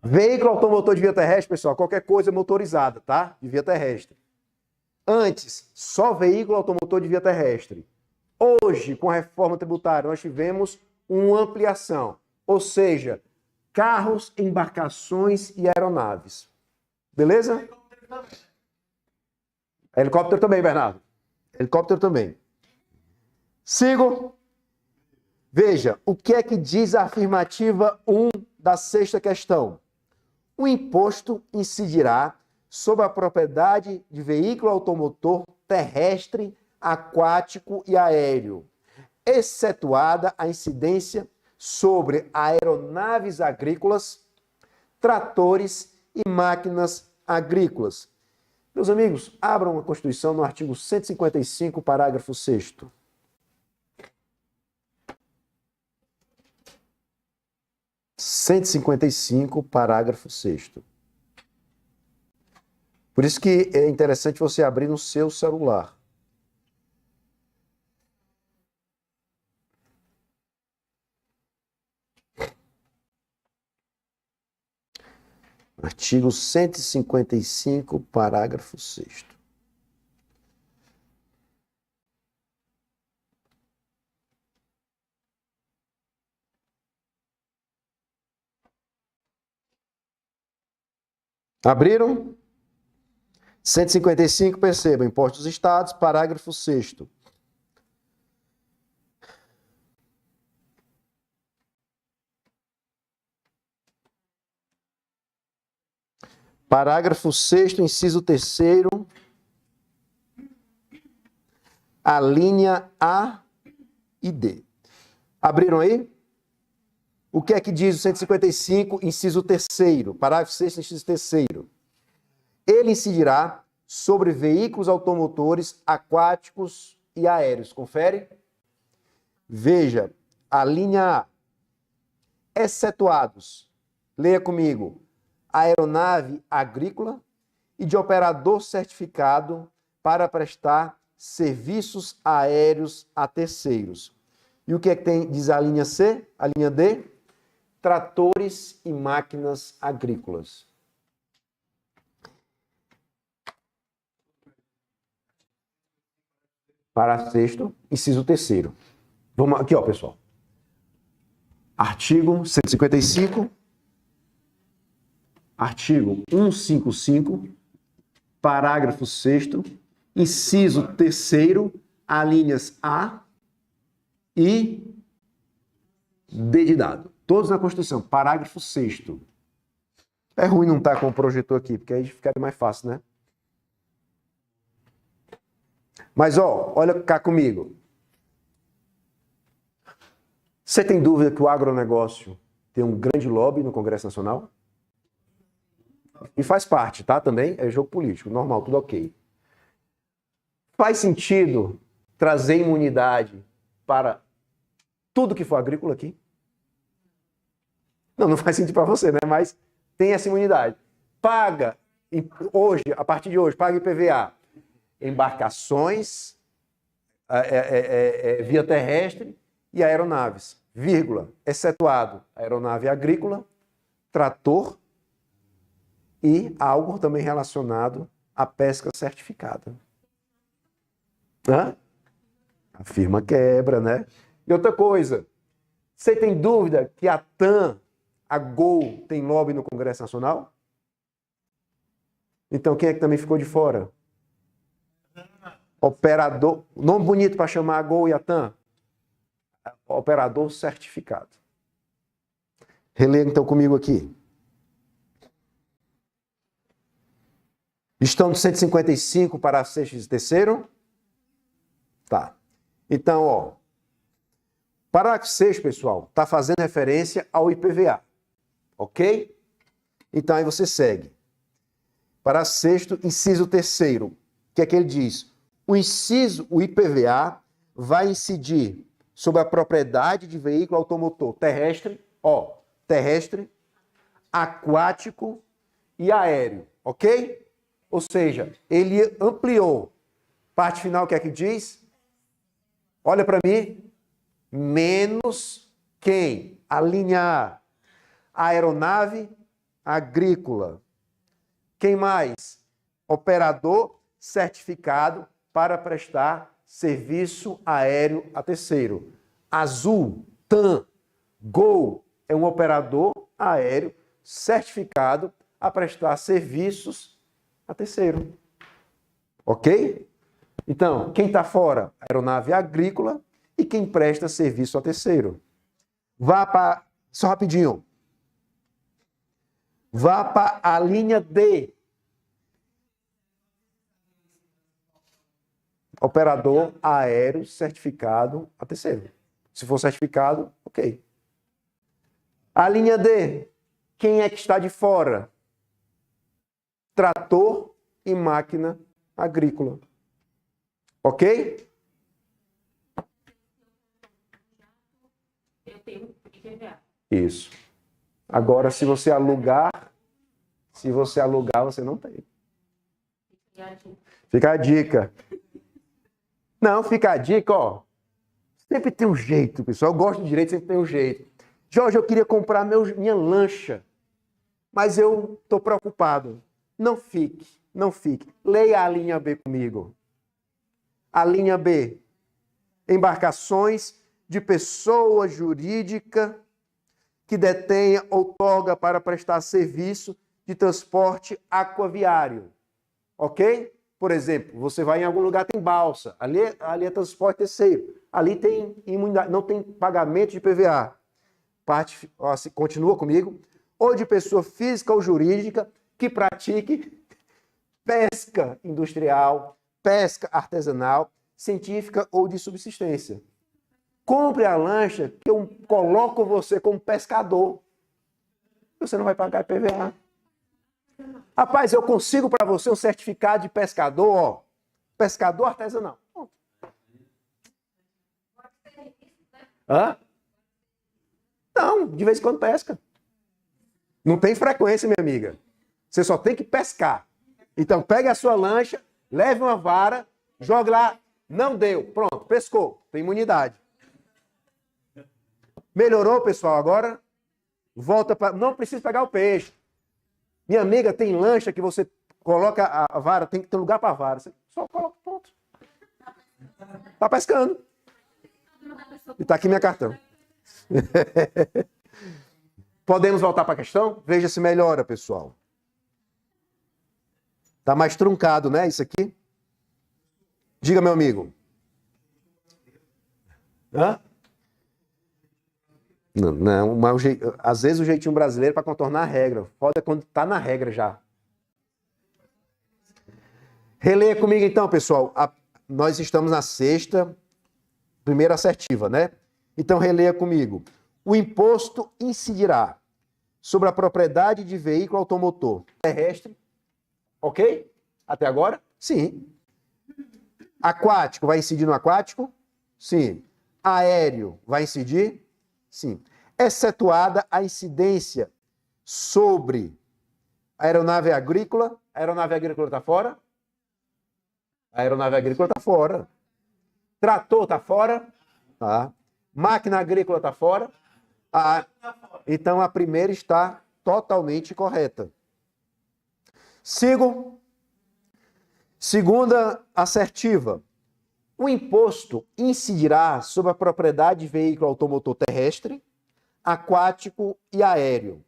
Veículo automotor de via terrestre, pessoal, qualquer coisa motorizada, tá? De via terrestre. Antes, só veículo automotor de via terrestre. Hoje, com a reforma tributária, nós tivemos uma ampliação. Ou seja, carros, embarcações e aeronaves. Beleza? Helicóptero também, Bernardo. Helicóptero também. Sigo. Veja, o que é que diz a afirmativa 1 da sexta questão? O imposto incidirá sobre a propriedade de veículo automotor terrestre, aquático e aéreo, excetuada a incidência sobre aeronaves agrícolas, tratores e máquinas agrícolas. Meus amigos, abram a Constituição no artigo 155, parágrafo 6º. Parágrafo 6º. Por isso que é interessante você abrir no seu celular. Artigo 155, parágrafo 6º. Abriram? 155, perceba, Impostos dos Estados, parágrafo 6º. Parágrafo 6º, inciso 3º. a linha A e D. Abriram aí? O que é que diz o 155, inciso 3º, parágrafo 6º, inciso 3º? Ele incidirá sobre veículos automotores aquáticos e aéreos. Confere? Veja, a linha A. Excetuados, leia comigo, aeronave agrícola e de operador certificado para prestar serviços aéreos a terceiros. E o que é que tem, diz a linha C? A linha D? Tratores e máquinas agrícolas. Parágrafo 6º, inciso 3º. Vamos aqui, ó, pessoal. Artigo 155, artigo 155, parágrafo 6º, inciso 3º, alíneas A e D de dado. Todos na Constituição. Parágrafo 6º. É ruim não estar com o projetor aqui, porque aí ficaria mais fácil, né? Mas, ó, olha cá comigo. Você tem dúvida que o agronegócio tem um grande lobby no Congresso Nacional? E faz parte, tá? Também é jogo político, normal, tudo ok. Faz sentido trazer imunidade para tudo que for agrícola aqui? Não faz sentido para você, né? Mas tem essa imunidade. Paga, hoje, a partir de hoje, paga IPVA. Embarcações, via terrestre e aeronaves, vírgula, excetuado aeronave agrícola, trator e algo também relacionado à pesca certificada. Hã? A firma quebra, né? E outra coisa, você tem dúvida que a TAM, a Gol, tem lobby no Congresso Nacional? Então quem é que também ficou de fora? Operador, nome bonito para chamar a Gol e a TAM? Operador certificado. Releia então comigo aqui. Estão no 155 para 6º? Tá. Então, ó. Parágrafo 6, pessoal, está fazendo referência ao IPVA. Ok? Então, aí você segue. Parágrafo 6º, inciso 3º. O que é que ele diz? O IPVA vai incidir sobre a propriedade de veículo automotor terrestre, ó, terrestre, aquático e aéreo, ok? Ou seja, ele ampliou. Parte final, o que é que diz? Olha para mim. Menos quem? A linha A. Aeronave agrícola. Quem mais? Operador certificado para prestar serviço aéreo a terceiro. Azul, TAM, Gol é um operador aéreo certificado a prestar serviços a terceiro. Ok? Então, quem está fora? Aeronave agrícola e quem presta serviço a terceiro. Vá para... Só rapidinho. Vá para a linha D. Operador aéreo certificado a terceiro. Se for certificado, ok. A linha D. Quem é que está de fora? Trator e máquina agrícola. Ok? Eu tenho IPVA. Isso. Agora, se você alugar, você não tem. Fica a dica. Não, fica a dica, ó. Sempre tem um jeito, pessoal. Eu gosto de direito, sempre tem um jeito. Jorge, eu queria comprar minha lancha, mas eu estou preocupado. Não fique, não fique. Leia a linha B comigo. A linha B. Embarcações de pessoa jurídica que detenha outorga para prestar serviço de transporte aquaviário. Ok? Por exemplo, você vai em algum lugar, tem balsa. Ali é transporte terceiro. Ali tem imunidade, não tem pagamento de PVA. Continua comigo. Ou de pessoa física ou jurídica que pratique pesca industrial, pesca artesanal, científica ou de subsistência. Compre a lancha que eu coloco você como pescador. Você não vai pagar IPVA. Rapaz, eu consigo para você um certificado de pescador, ó. Pescador artesanal. Hã? Não, de vez em quando pesca. Não tem frequência, minha amiga. Você só tem que pescar. Então, pegue a sua lancha, leve uma vara, jogue lá. Não deu. Pronto, pescou. Tem imunidade. Melhorou, pessoal? Agora, volta para... Não precisa pegar o peixe. Minha amiga, tem lancha que você coloca a vara, tem que ter lugar para a vara. Você só coloca, pronto. Tá pescando. E tá aqui minha cartão. Podemos voltar para a questão? Veja se melhora, pessoal. Tá mais truncado, né, isso aqui? Diga, meu amigo. Hã? Não, mas às vezes o jeitinho brasileiro para contornar a regra. Foda é quando tá na regra já. Releia comigo então, pessoal. Nós estamos na sexta, primeira assertiva, né? Então releia comigo. O imposto incidirá sobre a propriedade de veículo automotor terrestre. Ok? Até agora? Sim. Aquático, vai incidir no aquático? Sim. Aéreo, vai incidir? Sim. Excetuada a incidência sobre a aeronave agrícola. A aeronave agrícola está fora? A aeronave agrícola está fora. Trator está fora? Tá. Máquina agrícola está fora? Então a primeira está totalmente correta. Sigo. Segunda assertiva. O imposto incidirá sobre a propriedade de veículo automotor terrestre, aquático e aéreo,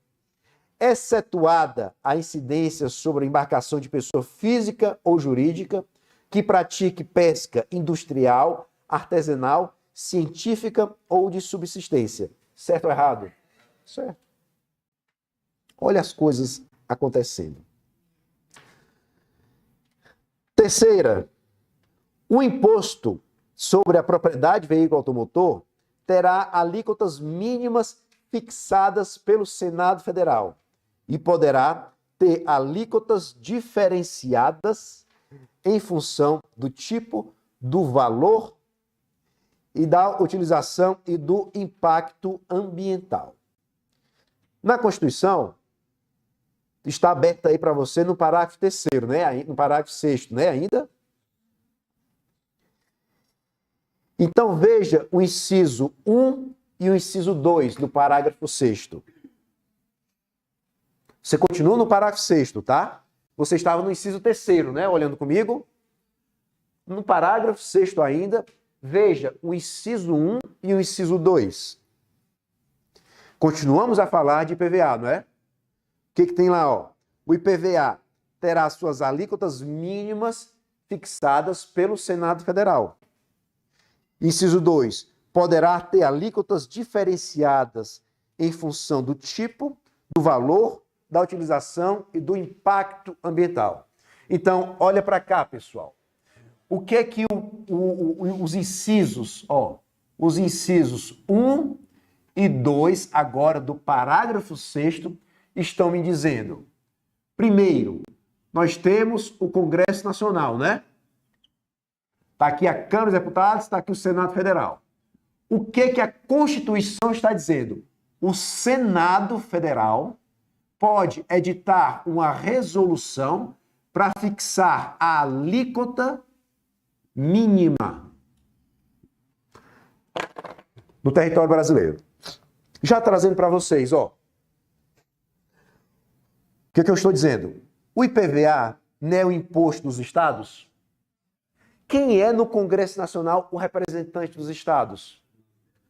excetuada a incidência sobre a embarcação de pessoa física ou jurídica que pratique pesca industrial, artesanal, científica ou de subsistência. Certo ou errado? Certo. Olha as coisas acontecendo. Terceira, o imposto sobre a propriedade de veículo automotor terá alíquotas mínimas fixadas pelo Senado Federal e poderá ter alíquotas diferenciadas em função do tipo, do valor e da utilização e do impacto ambiental. Na Constituição, está aberto aí para você no parágrafo 3º, né? No parágrafo 6º, né? Ainda? Então, veja o inciso 1 e o inciso 2 do parágrafo 6º. Você continua no parágrafo 6º, tá? Você estava no inciso 3º, né? Olhando comigo. No parágrafo 6º ainda, veja o inciso 1 e o inciso 2. Continuamos a falar de IPVA, não é? O que tem lá, ó? O IPVA terá suas alíquotas mínimas fixadas pelo Senado Federal. Inciso 2. Poderá ter alíquotas diferenciadas em função do tipo, do valor, da utilização e do impacto ambiental. Então, olha para cá, pessoal. O que é que os incisos, ó, os incisos 1 e 2, agora do parágrafo 6º, estão me dizendo? Primeiro, nós temos o Congresso Nacional, né? Está aqui a Câmara dos Deputados, está aqui o Senado Federal. O que a Constituição está dizendo? O Senado Federal pode editar uma resolução para fixar a alíquota mínima no território brasileiro. Já trazendo para vocês, ó. O que eu estou dizendo? O IPVA não é o imposto dos estados? Quem é no Congresso Nacional o representante dos estados?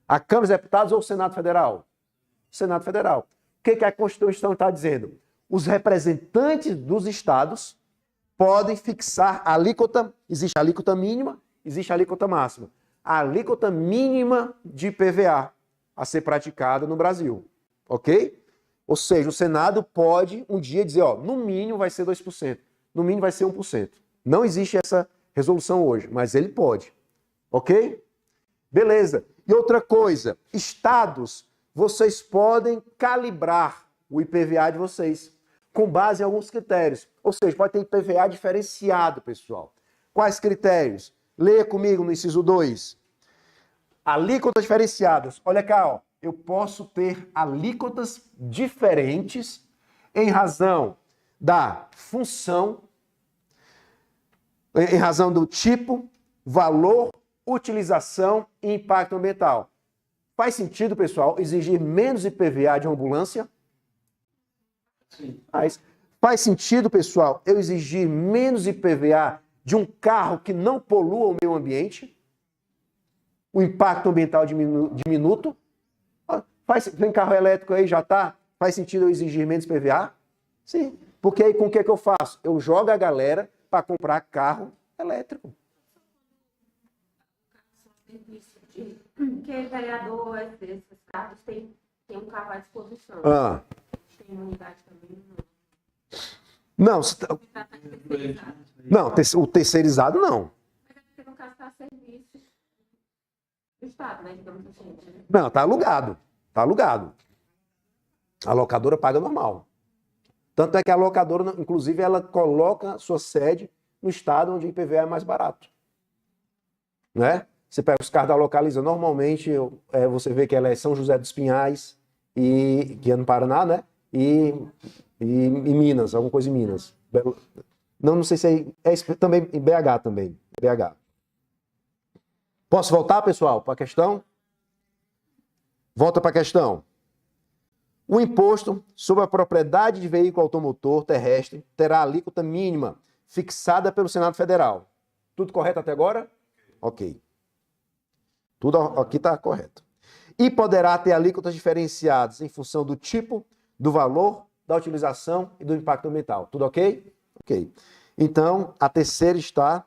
A Câmara dos Deputados ou o Senado Federal? O Senado Federal. O que a Constituição está dizendo? Os representantes dos estados podem fixar a alíquota, existe a alíquota mínima, existe a alíquota máxima. A alíquota mínima de IPVA a ser praticada no Brasil, ok? Ou seja, o Senado pode um dia dizer, ó, no mínimo vai ser 2%, no mínimo vai ser 1%. Não existe essa resolução hoje, mas ele pode. Ok? Beleza. E outra coisa, estados, vocês podem calibrar o IPVA de vocês com base em alguns critérios. Ou seja, pode ter IPVA diferenciado, pessoal. Quais critérios? Leia comigo no inciso 2. Alíquotas diferenciadas. Olha cá, ó. Eu posso ter alíquotas diferentes em razão da função, em razão do tipo, valor, utilização e impacto ambiental. Faz sentido, pessoal, exigir menos IPVA de uma ambulância? Sim. Faz sentido, pessoal, eu exigir menos IPVA de um carro que não polua o meio ambiente? O impacto ambiental diminuto? Tem carro elétrico aí, já tá? Faz sentido eu exigir menos IPVA? Sim. Porque aí com o que eu faço? Eu jogo a galera para comprar carro elétrico. Porque vereador, esses carros tem um carro à disposição. Tem unidade também. Não, não, o terceirizado não. Mas é porque no caso está a serviço do Estado, né? Digamos assim. Não, tá alugado. Tá alugado. A locadora paga normal. Tanto é que a locadora, inclusive, ela coloca sua sede no estado onde o IPVA é mais barato. Né? Você pega os carros da Localiza, normalmente você vê que ela é São José dos Pinhais, que é no Paraná, né? E Minas, alguma coisa em Minas. Não sei se é também em BH também. BH. Posso voltar, pessoal, para a questão? Volta para a questão. O imposto sobre a propriedade de veículo automotor terrestre terá alíquota mínima fixada pelo Senado Federal. Tudo correto até agora? Ok. Tudo aqui está correto. E poderá ter alíquotas diferenciadas em função do tipo, do valor, da utilização e do impacto ambiental. Tudo ok? Ok. Então, a terceira está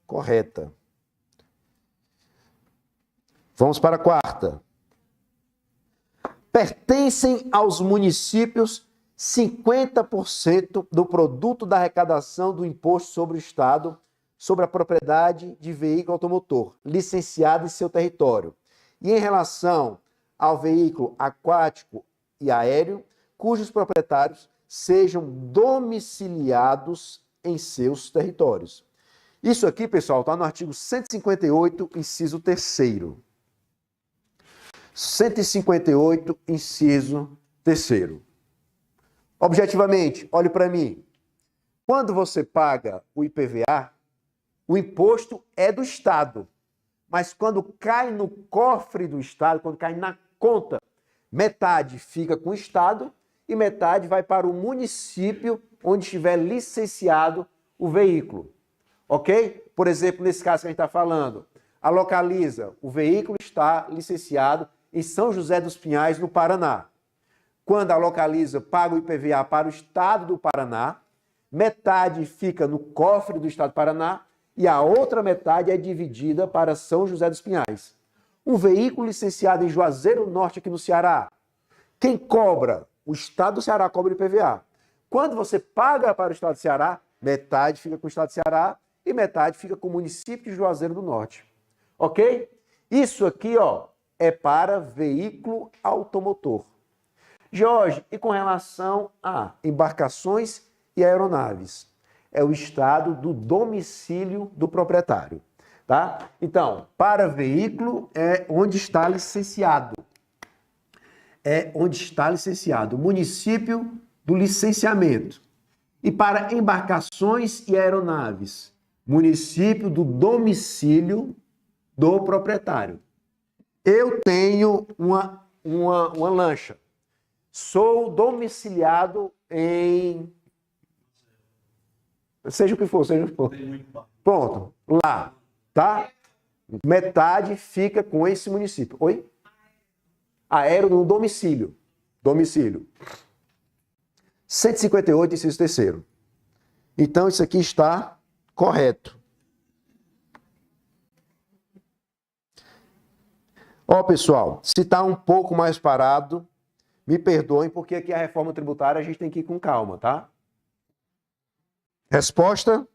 correta. Vamos para a quarta. Pertencem aos municípios 50% do produto da arrecadação do imposto sobre o Estado sobre a propriedade de veículo automotor, licenciado em seu território. E em relação ao veículo aquático e aéreo, cujos proprietários sejam domiciliados em seus territórios. Isso aqui, pessoal, está no artigo 158, inciso 3º. 158, inciso 3º. Objetivamente, olhe para mim. Quando você paga o IPVA, o imposto é do Estado. Mas quando cai no cofre do Estado, quando cai na conta, metade fica com o Estado e metade vai para o município onde estiver licenciado o veículo. Ok? Por exemplo, nesse caso que a gente está falando, a Localiza, o veículo está licenciado em São José dos Pinhais, no Paraná. Quando a Localiza paga o IPVA para o Estado do Paraná, metade fica no cofre do Estado do Paraná e a outra metade é dividida para São José dos Pinhais. Um veículo licenciado em Juazeiro do Norte, aqui no Ceará, quem cobra? O Estado do Ceará cobra o IPVA. Quando você paga para o Estado do Ceará, metade fica com o Estado do Ceará e metade fica com o município de Juazeiro do Norte. Ok? Isso aqui, ó, é para veículo automotor. Jorge, e com relação a embarcações e aeronaves? É o estado do domicílio do proprietário, tá? Então, para veículo é onde está licenciado. É onde está licenciado, o município do licenciamento. E para embarcações e aeronaves, município do domicílio do proprietário. Eu tenho uma lancha. Sou domiciliado em... Seja o que for, seja o que for. Pronto, lá, tá? Metade fica com esse município. Oi? Aéreo no domicílio. Domicílio. 158, inciso 3º. Então, isso aqui está correto. Ó, pessoal, se está um pouco mais parado, me perdoem, porque aqui a reforma tributária a gente tem que ir com calma, tá? Resposta?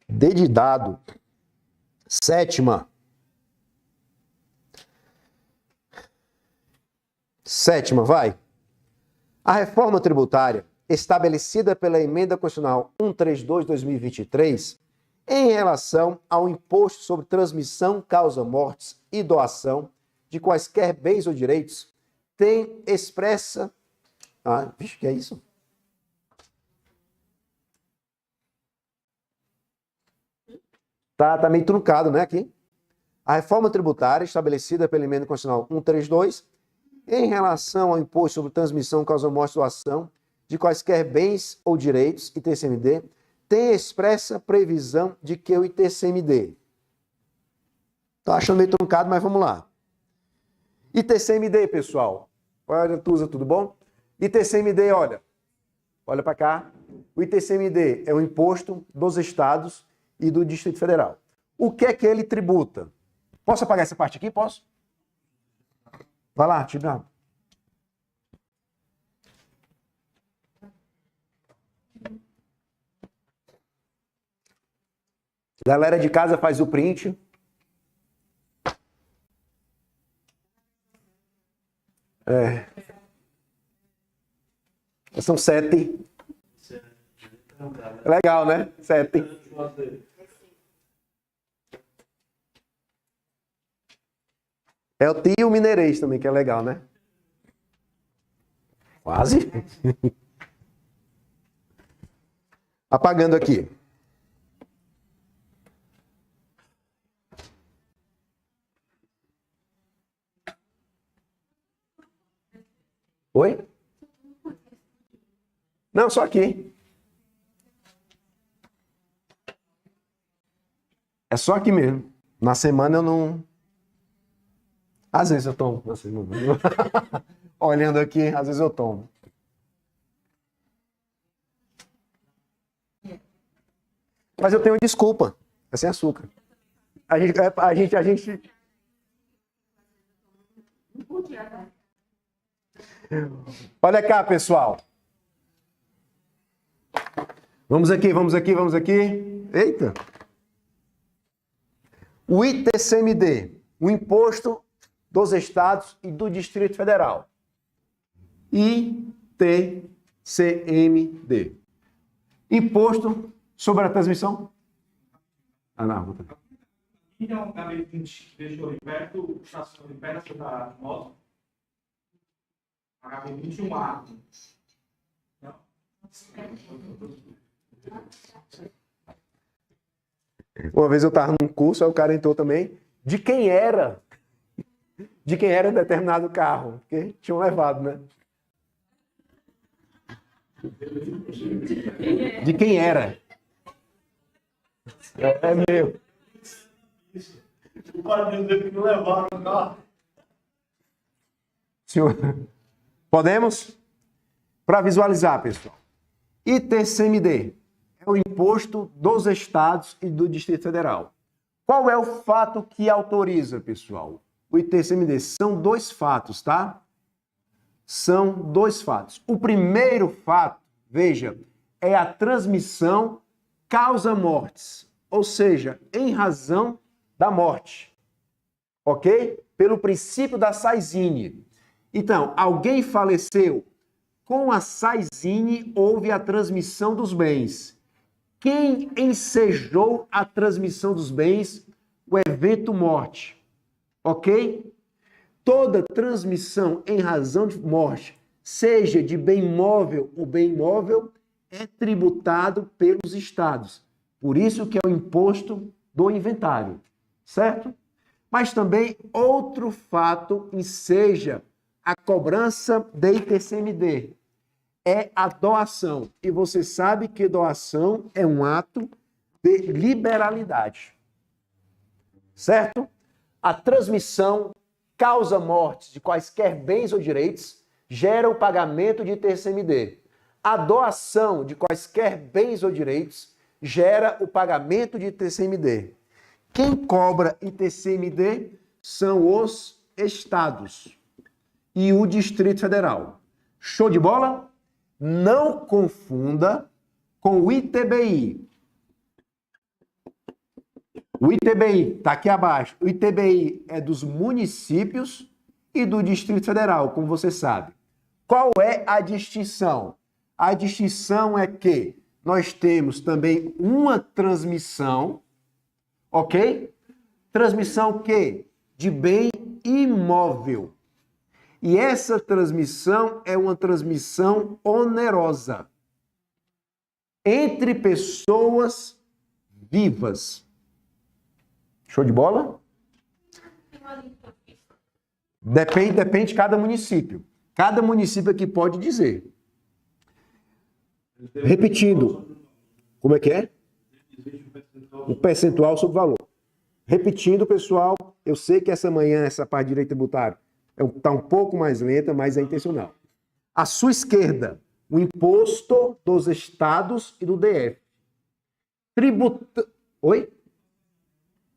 D de dado. Sétima, vai. A reforma tributária estabelecida pela Emenda Constitucional 132/2023 em relação ao imposto sobre transmissão, causa-mortes e doação de quaisquer bens ou direitos tem expressa... Ah, vixe, que é isso? Tá meio truncado, né, aqui? A reforma tributária estabelecida pela Emenda Constitucional 132 em relação ao imposto sobre transmissão, causa-morte e doação de quaisquer bens ou direitos, ITCMD, tem expressa previsão de que o ITCMD... Tô achando meio truncado, mas vamos lá. ITCMD, pessoal. Olha, Tusa, tudo bom? ITCMD, olha para cá. O ITCMD é o imposto dos estados e do Distrito Federal. O que é que ele tributa? Posso apagar essa parte aqui? Posso? Vai lá, Tigrão. Galera de casa faz o print. São 7. Legal, né? 7. É o tio mineirês também, que é legal, né? Quase. Apagando aqui. Oi? Não, só aqui. É só aqui mesmo. Na semana eu não... Às vezes eu tomo. Na semana. Olhando aqui, às vezes eu tomo. Mas eu tenho desculpa. É sem açúcar. A gente... Olha cá, pessoal. Vamos aqui. Eita. O ITCMD, o Imposto dos Estados e do Distrito Federal. ITCMD. Imposto sobre a transmissão. Ah, não. Então, a HB20 deixou ali perto, estacionou ali perto da moto. HB21A. Não. Uma vez eu estava num curso, aí o cara entrou também. De quem era determinado carro. Porque tinham levado, né? De quem era? É meu. O padre dizer que não levaram o carro. Senhor, podemos? Para visualizar, pessoal. ITCMD é o Imposto dos Estados e do Distrito Federal. Qual é o fato que autoriza, pessoal? O ITCMD. São 2 fatos, tá? São 2 fatos. O primeiro fato, veja, é a transmissão causa-mortes, ou seja, em razão da morte, ok? Pelo princípio da Saizine. Então, alguém faleceu, com a Saizine houve a transmissão dos bens. Quem ensejou a transmissão dos bens? O evento morte, ok? Toda transmissão em razão de morte, seja de bem móvel ou bem imóvel, é tributado pelos estados. Por isso que é o imposto do inventário, certo? Mas também outro fato enseja a cobrança de ITCMD. É a doação. E você sabe que doação é um ato de liberalidade. Certo? A transmissão causa mortes de quaisquer bens ou direitos, gera o pagamento de ITCMD. A doação de quaisquer bens ou direitos gera o pagamento de ITCMD. Quem cobra ITCMD são os estados e o Distrito Federal. Show de bola? Não confunda com o ITBI. O ITBI está aqui abaixo. O ITBI é dos municípios e do Distrito Federal, como você sabe. Qual é a distinção? A distinção é que nós temos também uma transmissão, ok? Transmissão que? De bem imóvel. E essa transmissão é uma transmissão onerosa entre pessoas vivas. Show de bola? Depende de cada município. Cada município aqui pode dizer. Repetindo. Como é que é? O percentual sobre o valor. Repetindo, pessoal, eu sei que essa manhã, essa parte de direito tributário está um pouco mais lenta, mas é intencional. À sua esquerda, o imposto dos estados e do DF. Oi?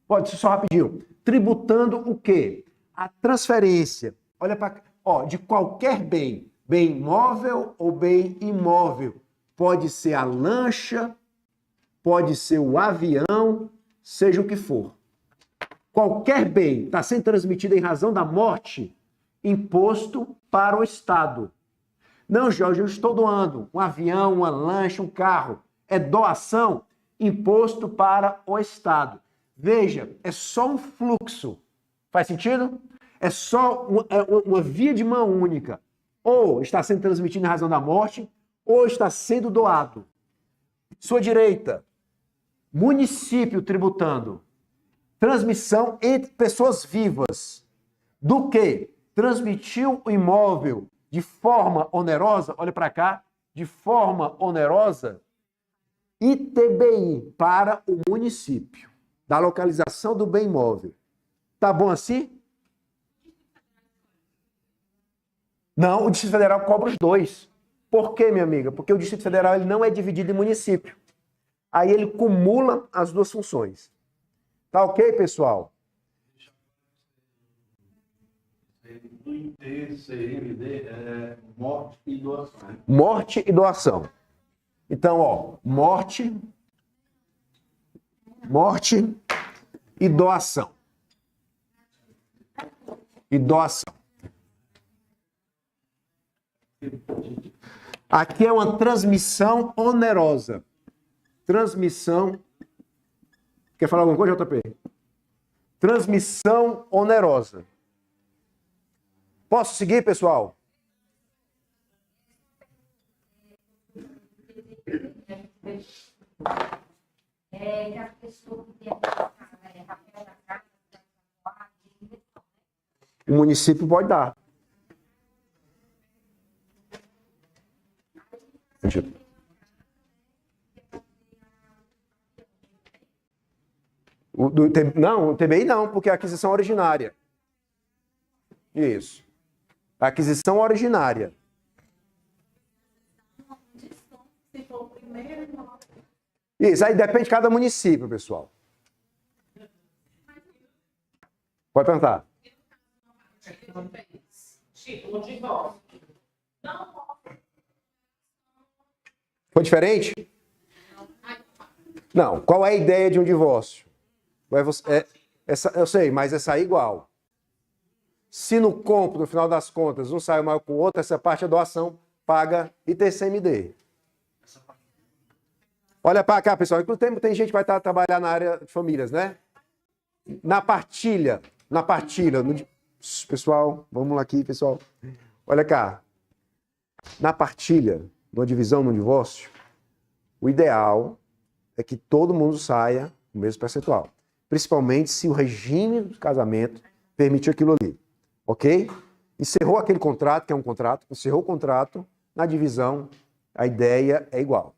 Pode ser só rapidinho. Tributando o quê? A transferência. Olha para de qualquer bem. Bem móvel ou bem imóvel. Pode ser a lancha, pode ser o avião, seja o que for. Qualquer bem está sendo transmitido em razão da morte, imposto para o Estado. Não, Jorge, eu estou doando um avião, uma lancha, um carro. É doação, imposto para o Estado. Veja, é só um fluxo. Faz sentido? É só uma via de mão única. Ou está sendo transmitido em razão da morte, ou está sendo doado. Sua direita, município tributando. Transmissão entre pessoas vivas. Do que? Transmitiu o imóvel de forma onerosa, olha para cá, de forma onerosa, ITBI para o município, da localização do bem imóvel. Tá bom assim? Não, o Distrito Federal cobra os dois. Por quê, minha amiga? Porque o Distrito Federal ele não é dividido em município. Aí ele cumula as duas funções. Tá ok, pessoal? O ITCMD é morte e doação. Morte e doação. Então, morte e doação. E doação. Aqui é uma transmissão onerosa. Transmissão. Quer falar alguma coisa, JP? Transmissão onerosa. Posso seguir, pessoal? O município pode dar. Não, o TBI não, porque é aquisição originária. Isso. Aquisição originária. Isso, aí depende de cada município, pessoal. Pode perguntar. Foi diferente? Não. Qual é a ideia de um divórcio? Eu sei, mas é sair igual. Se no compro, no final das contas, um sai maior com o outro, essa parte é doação, paga ITCMD. Olha para cá, pessoal. Inclusive, tem gente que vai trabalhar na área de famílias, né? Na partilha. Pessoal, vamos lá aqui, pessoal. Olha cá. Na partilha, numa divisão, num divórcio, o ideal é que todo mundo saia no mesmo percentual. Principalmente se o regime do casamento permite aquilo ali. Ok? Encerrou aquele contrato, que é um contrato, encerrou o contrato, na divisão, a ideia é igual.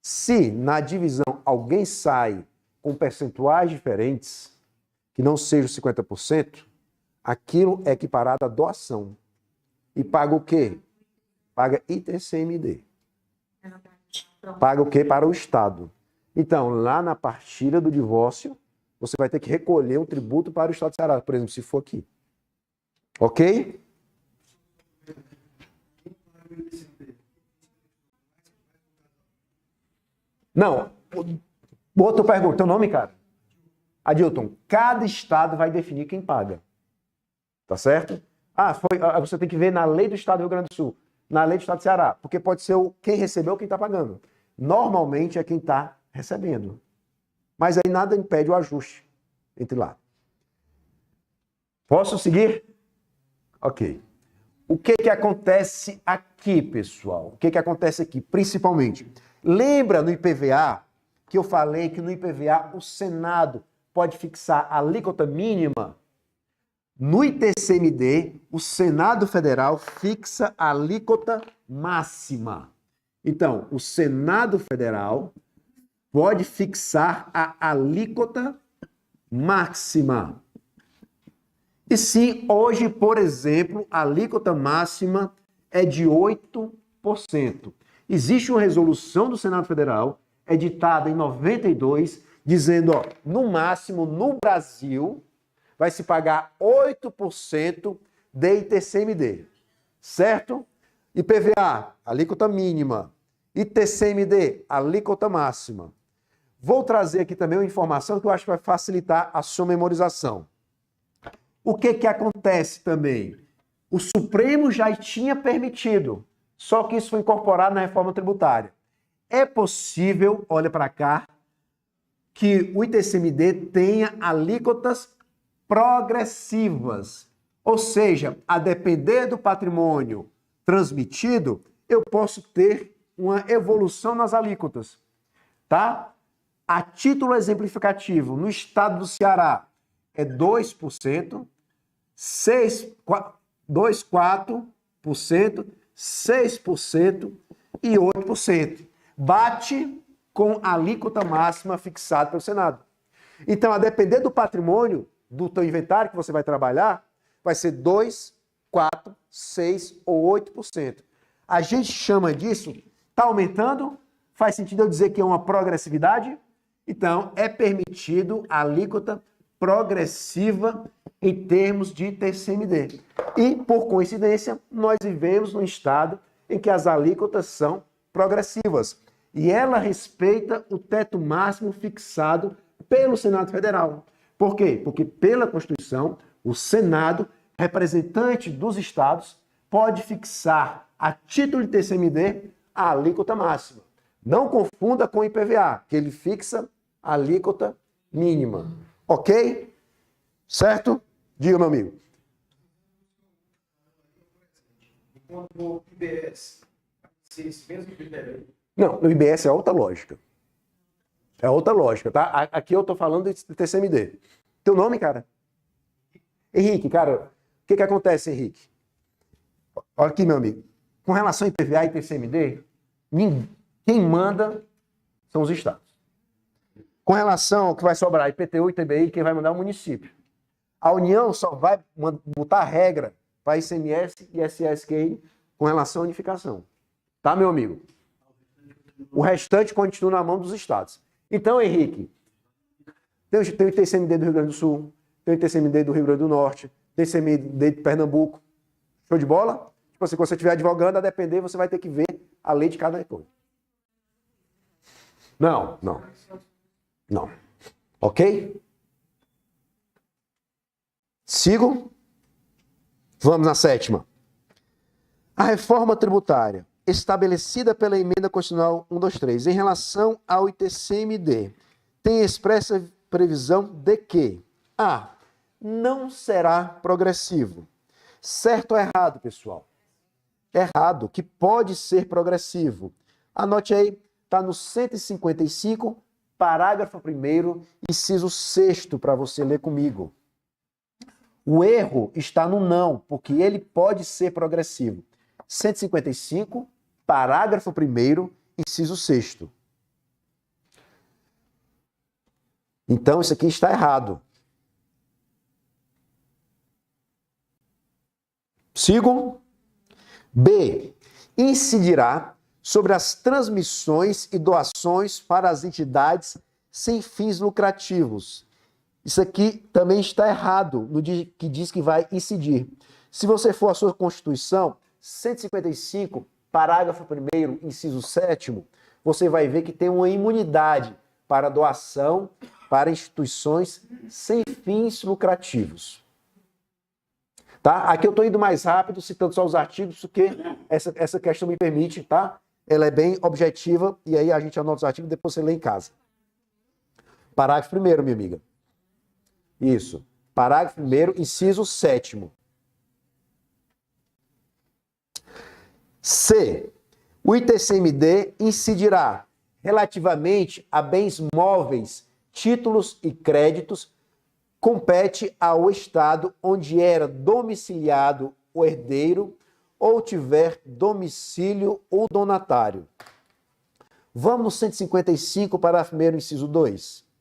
Se na divisão alguém sai com percentuais diferentes, que não sejam 50%, aquilo é equiparado à doação. E paga o quê? Paga ITCMD. Paga o quê? Para o Estado. Então, lá na partilha do divórcio, você vai ter que recolher um tributo para o Estado de Ceará, por exemplo, se for aqui. Ok? Não. Outra pergunta. Teu nome, cara? Adilton, cada estado vai definir quem paga. Tá certo? Você tem que ver na lei do estado do Rio Grande do Sul, na lei do estado do Ceará, porque pode ser quem recebeu ou quem está pagando. Normalmente é quem está recebendo. Mas aí nada impede o ajuste entre lá. Posso seguir? Ok. O que acontece aqui, pessoal? O que acontece aqui, principalmente? Lembra no IPVA que eu falei que no IPVA o Senado pode fixar a alíquota mínima? No ITCMD, o Senado Federal fixa a alíquota máxima. Então, o Senado Federal pode fixar a alíquota máxima. E sim, hoje, por exemplo, a alíquota máxima é de 8%. Existe uma resolução do Senado Federal, editada em 92, dizendo, no máximo, no Brasil, vai se pagar 8% de ITCMD, certo? IPVA, alíquota mínima. ITCMD, alíquota máxima. Vou trazer aqui também uma informação que eu acho que vai facilitar a sua memorização. O que acontece também? O Supremo já tinha permitido, só que isso foi incorporado na reforma tributária. É possível, olha para cá, que o ITCMD tenha alíquotas progressivas. Ou seja, a depender do patrimônio transmitido, eu posso ter uma evolução nas alíquotas. Tá? A título exemplificativo, no estado do Ceará, é 2%, 2,4%, 6% e 8%. Bate com a alíquota máxima fixada pelo Senado. Então, a depender do patrimônio do teu inventário que você vai trabalhar, vai ser 2, 4, 6 ou 8%. A gente chama disso, está aumentando? Faz sentido eu dizer que é uma progressividade? Então, é permitido a alíquota progressiva em termos de ITCMD. E, por coincidência, nós vivemos num estado em que as alíquotas são progressivas. E ela respeita o teto máximo fixado pelo Senado Federal. Por quê? Porque, pela Constituição, o Senado, representante dos estados, pode fixar, a título de ITCMD, a alíquota máxima. Não confunda com o IPVA, que ele fixa a alíquota mínima. Ok? Certo? Diga, meu amigo. Enquanto o IBS, se esse mesmo critério. Não, no IBS é outra lógica. É outra lógica, tá? Aqui eu tô falando de TCMD. Teu nome, cara? Henrique, cara, o que acontece, Henrique? Olha aqui, meu amigo. Com relação a IPVA e TCMD, quem manda são os estados. Com relação ao que vai sobrar IPTU e ITBI, quem vai mandar é o município. A União só vai botar regra para ICMS e SSQI com relação à unificação. Tá, meu amigo? O restante continua na mão dos estados. Então, Henrique, tem o ITCMD do Rio Grande do Sul, tem o ITCMD do Rio Grande do Norte, tem o ITCMD de Pernambuco. Show de bola? Tipo assim, quando você estiver advogando, a depender, você vai ter que ver a lei de cada coisa. Não. Ok? Sigo? Vamos na sétima. A reforma tributária estabelecida pela Emenda Constitucional 123 em relação ao ITCMD tem expressa previsão de que A. Não será progressivo. Certo ou errado, pessoal? Errado, que pode ser progressivo. Anote aí, está no 155, parágrafo 1º, inciso 6º, para você ler comigo. O erro está no não, porque ele pode ser progressivo. 155, parágrafo 1º, inciso 6º. Então, isso aqui está errado. Sigo. B. Incidirá sobre as transmissões e doações para as entidades sem fins lucrativos. Isso aqui também está errado no que diz que vai incidir. Se você for à sua Constituição, 155, parágrafo 1º, inciso 7º, você vai ver que tem uma imunidade para doação para instituições sem fins lucrativos. Tá? Aqui eu estou indo mais rápido, citando só os artigos, porque essa questão me permite, tá? Ela é bem objetiva, e aí a gente anota os artigos e depois você lê em casa. Parágrafo 1º, minha amiga. Isso. Parágrafo 1º, inciso 7º. C. O ITCMD incidirá relativamente a bens móveis, títulos e créditos, compete ao Estado onde era domiciliado o herdeiro ou tiver domicílio o donatário. Vamos no 155, parágrafo 1º, inciso 2. –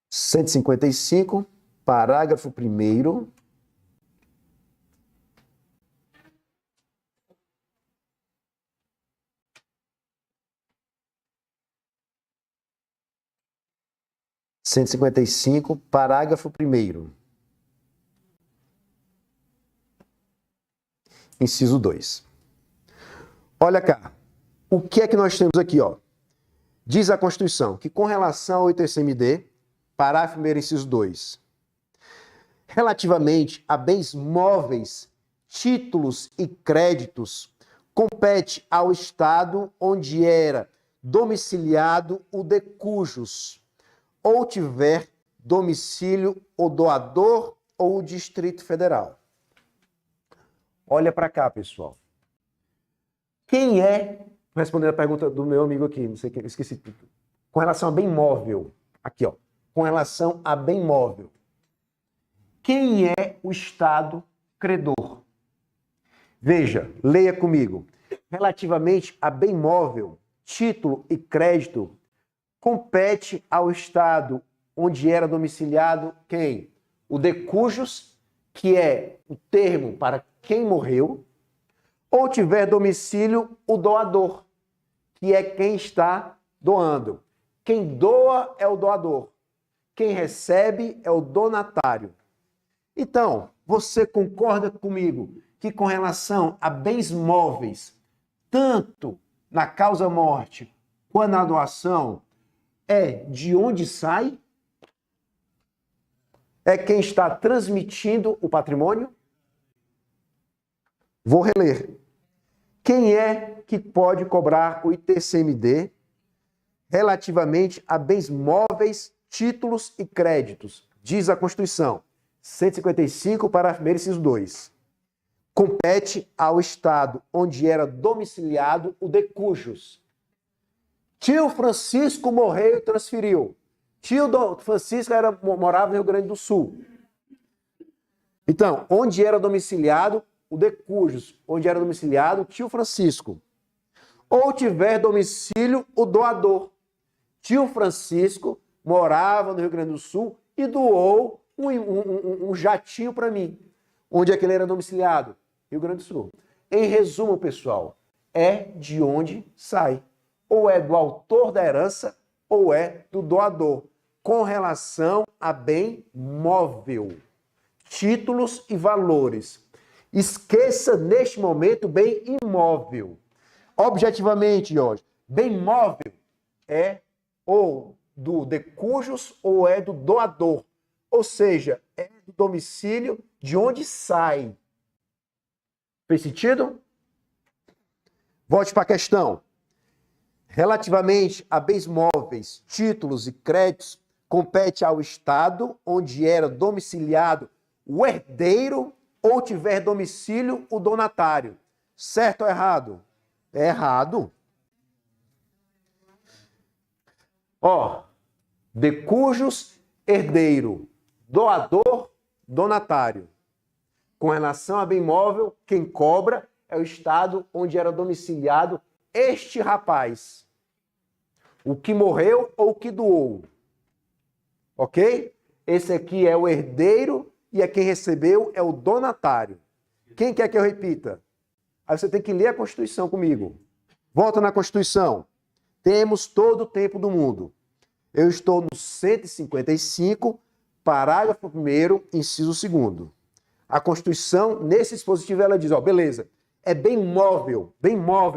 155, parágrafo 1º. Parágrafo 1º. Inciso 2. Olha cá. O que é que nós temos aqui, ó? Diz a Constituição que, com relação ao ITCMD, parágrafo 1º, inciso 2, relativamente a bens móveis, títulos e créditos, compete ao Estado onde era domiciliado o de cujos, ou tiver domicílio o doador ou o Distrito Federal. Olha para cá, pessoal. Quem é, respondendo a pergunta do meu amigo aqui, não sei quem, esqueci tudo, com relação a bem móvel, aqui, ó, com relação a bem móvel. Quem é o Estado credor? Veja, leia comigo. Relativamente a bem móvel, título e crédito, compete ao Estado onde era domiciliado quem? O de cujos, que é o termo para quem morreu, ou tiver domicílio o doador, que é quem está doando. Quem doa é o doador. Quem recebe é o donatário. Então, você concorda comigo que com relação a bens móveis, tanto na causa-morte quanto na doação, é de onde sai? É quem está transmitindo o patrimônio? Vou reler. Quem é que pode cobrar o ITCMD relativamente a bens móveis, títulos e créditos? Diz a Constituição, 155, parágrafo 1º, inciso 2. Compete ao Estado onde era domiciliado o de cujos. Tio Francisco morreu e transferiu. Tio Francisco morava no Rio Grande do Sul. Então, onde era domiciliado o de cujos, onde era domiciliado tio Francisco. Ou tiver domicílio o doador. Tio Francisco morava no Rio Grande do Sul e doou um jatinho para mim. Onde é que ele era domiciliado? Rio Grande do Sul. Em resumo, pessoal, é de onde sai. Ou é do autor da herança, ou é do doador, com relação a bem móvel, títulos e valores. Esqueça, neste momento, bem imóvel. Objetivamente, Jorge, bem móvel é ou do de cujos ou é do doador. Ou seja, é do domicílio de onde sai. Fez sentido? Volte para a questão. Relativamente a bens móveis, títulos e créditos, compete ao Estado onde era domiciliado o herdeiro ou tiver domicílio o donatário. Certo ou errado? É errado. Ó, de cujos, herdeiro, doador, donatário. Com relação a bem móvel, quem cobra é o Estado onde era domiciliado este rapaz. O que morreu ou o que doou. Ok? Esse aqui é o herdeiro e é quem recebeu é o donatário. Quem quer que eu repita? Aí você tem que ler a Constituição comigo. Volta na Constituição. Temos todo o tempo do mundo. Eu estou no 155, parágrafo 1º, inciso 2º. A Constituição, nesse dispositivo, ela diz, ó, beleza, é bem móvel,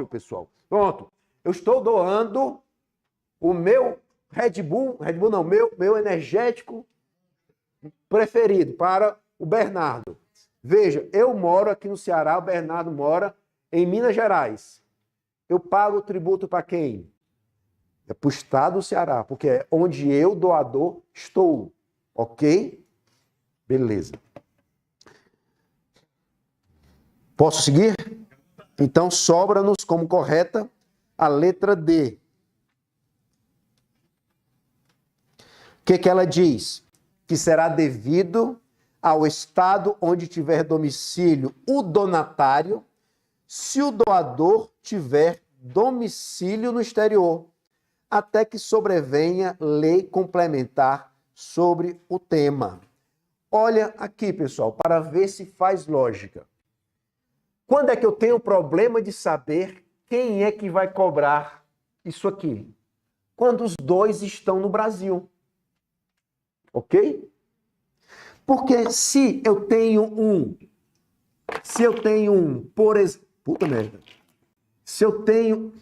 pessoal. Pronto. eu estou doando o meu Red Bull não, meu energético preferido para o Bernardo. Veja, eu moro aqui no Ceará, o Bernardo mora em Minas Gerais. Eu pago o tributo para quem? É para o estado do Ceará, porque é onde eu, doador, estou. Ok? Beleza. Posso seguir? Então, sobra-nos como correta a letra D. O que ela diz? Que será devido ao estado onde tiver domicílio o donatário, se o doador tiver domicílio no exterior, até que sobrevenha lei complementar sobre o tema. Olha aqui, pessoal, para ver se faz lógica. Quando é que eu tenho problema de saber quem é que vai cobrar isso aqui? Quando os dois estão no Brasil. Ok? Porque se eu tenho um, por exemplo, puta merda. Se eu tenho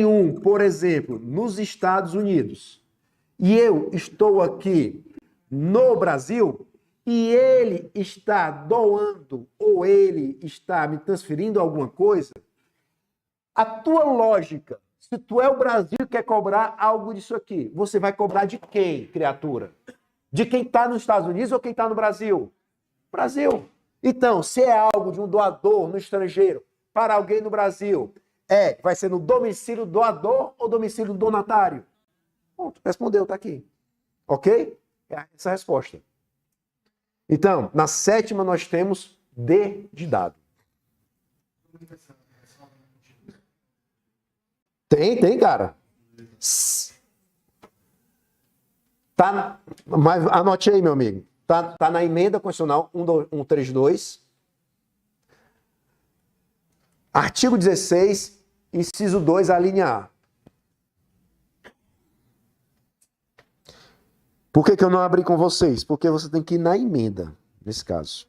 um, por exemplo, nos Estados Unidos, e eu estou aqui no Brasil, e ele está doando, ou ele está me transferindo alguma coisa, a tua lógica, se tu é o Brasil e quer cobrar algo disso aqui, você vai cobrar de quem, criatura? De quem está nos Estados Unidos ou quem está no Brasil? Brasil. Então, se é algo de um doador no estrangeiro para alguém no Brasil, vai ser no domicílio doador ou domicílio donatário? Ponto. Respondeu, está aqui. Ok? É essa a resposta. Então, na sétima nós temos D de dado. Tem, cara. Tá, mas anote aí, meu amigo. Tá na emenda constitucional 132. Artigo 16, inciso 2, a linha A. Por que eu não abri com vocês? Porque você tem que ir na emenda, nesse caso.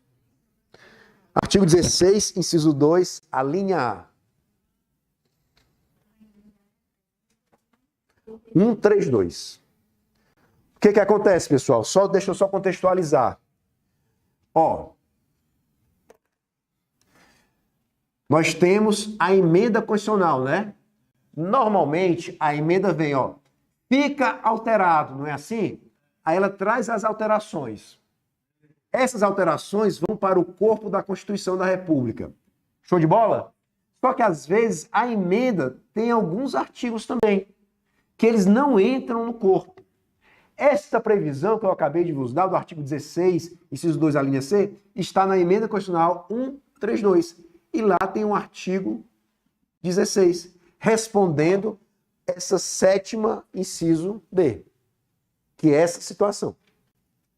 Artigo 16, inciso 2, a linha A. 132. O que acontece, pessoal? Deixa eu só contextualizar. Ó, nós temos a emenda constitucional, né? Normalmente, a emenda vem, ó, fica alterado, não é assim? Aí ela traz as alterações. Essas alterações vão para o corpo da Constituição da República. Show de bola? Só que, às vezes, a emenda tem alguns artigos também, que eles não entram no corpo. Esta previsão que eu acabei de vos dar, do artigo 16, inciso 2, a linha C, está na emenda constitucional 132. E lá tem um artigo 16, respondendo essa sétima inciso D, que é essa situação.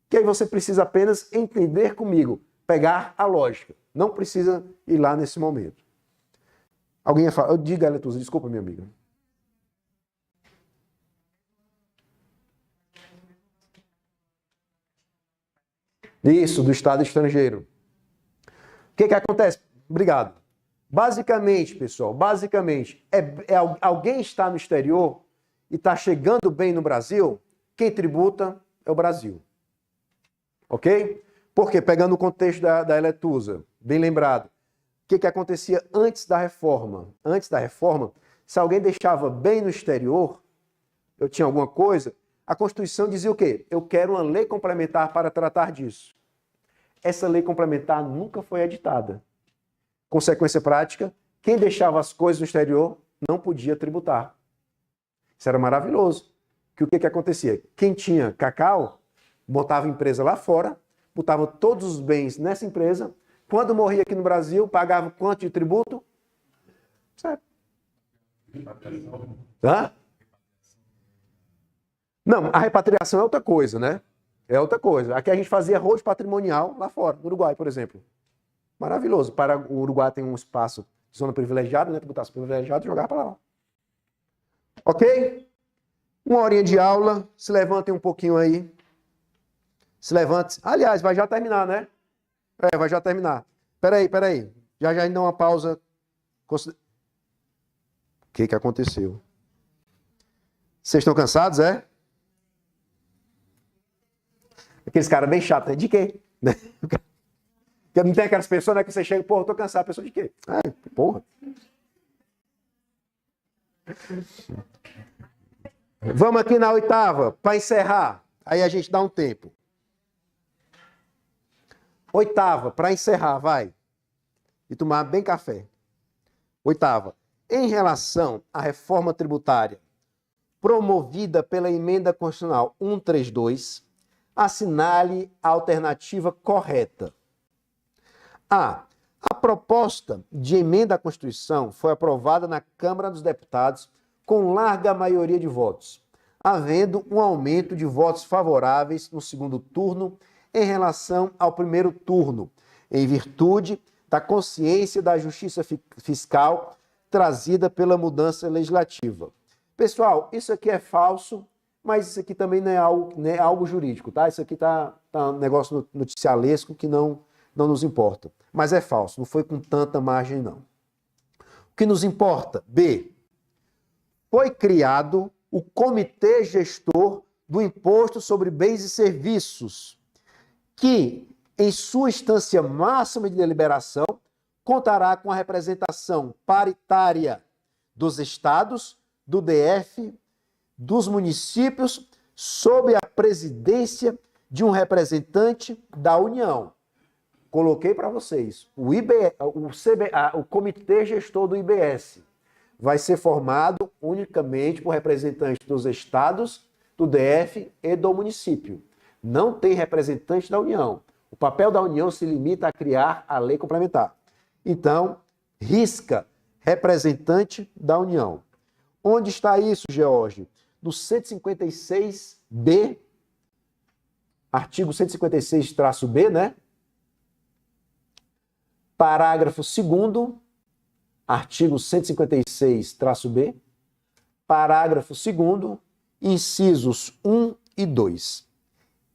Que aí você precisa apenas entender comigo, pegar a lógica. Não precisa ir lá nesse momento. Alguém ia falar? Diga, Letusa, desculpa, minha amiga. Isso, do Estado estrangeiro. O que acontece? Obrigado. Basicamente, pessoal, alguém está no exterior e está chegando bem no Brasil, quem tributa é o Brasil. Ok? Porque, pegando o contexto da Eletusa, bem lembrado, o que acontecia antes da reforma? Antes da reforma, se alguém deixava bem no exterior, eu tinha alguma coisa, a Constituição dizia o quê? Eu quero uma lei complementar para tratar disso. Essa lei complementar nunca foi editada. Consequência prática, quem deixava as coisas no exterior não podia tributar. Isso era maravilhoso. Que o que acontecia? Quem tinha cacau, botava a empresa lá fora, botava todos os bens nessa empresa, quando morria aqui no Brasil, pagava quanto de tributo? Certo. Hã? Não, a repatriação é outra coisa, né? É outra coisa. Aqui a gente fazia road patrimonial lá fora, no Uruguai, por exemplo. Maravilhoso. Para o Uruguai tem um espaço de zona privilegiada, né? Tu botasse privilegiado e jogava para lá. Ok? Uma horinha de aula. Se levantem um pouquinho aí. Se levante. Aliás, vai já terminar, né? Vai já terminar. Peraí. Já ainda uma pausa. que aconteceu? Vocês estão cansados, é? Aqueles caras bem chatos, né? De quê? Porque não tem aquelas pessoas, né, que você chega, porra, eu tô cansado. A pessoa de quê? Ah, porra. Vamos aqui na 8ª, para encerrar. Aí a gente dá um tempo. 8ª, para encerrar, vai. E tomar bem café. 8ª. Em relação à reforma tributária promovida pela Emenda Constitucional 132, assinale a alternativa correta. A. A proposta de emenda à Constituição foi aprovada na Câmara dos Deputados com larga maioria de votos, havendo um aumento de votos favoráveis no segundo turno em relação ao primeiro turno, em virtude da consciência da justiça fiscal trazida pela mudança legislativa. Pessoal, isso aqui é falso, mas isso aqui também não é algo jurídico, tá? Isso aqui tá um negócio noticialesco que não nos importa. Mas é falso, não foi com tanta margem, não. O que nos importa? B. Foi criado o Comitê Gestor do Imposto sobre Bens e Serviços, que, em sua instância máxima de deliberação, contará com a representação paritária dos estados, do DF, dos municípios, sob a presidência de um representante da União. Coloquei para vocês, o Comitê Gestor do IBS vai ser formado unicamente por representantes dos estados, do DF e do município. Não tem representante da União. O papel da União se limita a criar a lei complementar. Então, risca representante da União. Onde está isso, George? No 156B, artigo 156-B, né? Parágrafo 2º, artigo 156-B, parágrafo 2º, incisos 1 e 2.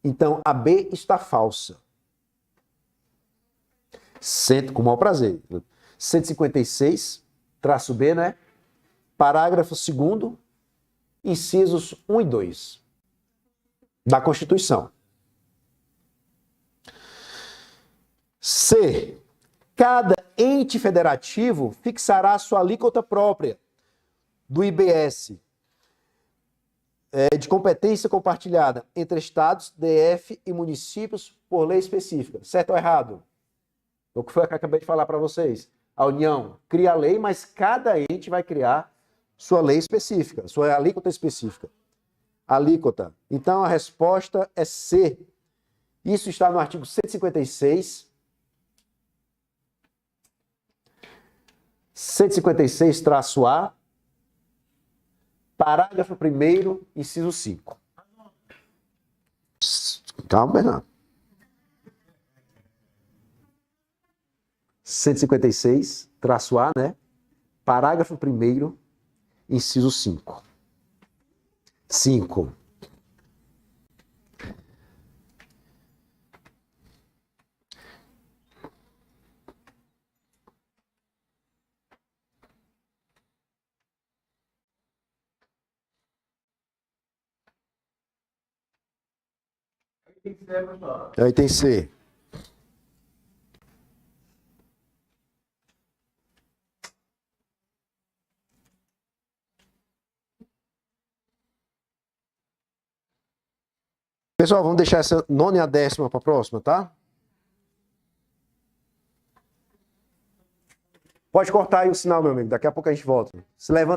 Então, a B está falsa. Com o maior prazer. 156-B, né? Parágrafo 2º, incisos 1 e 2 da Constituição. C. Cada ente federativo fixará sua alíquota própria do IBS de competência compartilhada entre estados, DF e municípios por lei específica. Certo ou errado? O que foi que eu acabei de falar para vocês? A União cria a lei, mas cada ente vai criar sua lei específica, sua alíquota específica. Alíquota. Então, a resposta é C. Isso está no artigo 156. 156-A, parágrafo 1º, inciso 5. Calma, Bernardo. 156-A, né? Parágrafo 1º, inciso 5. 5. Aí tem C. Pessoal, vamos deixar essa 9ª e a 10ª para a próxima, tá? Pode cortar aí o sinal, meu amigo. Daqui a pouco a gente volta. Se levanta.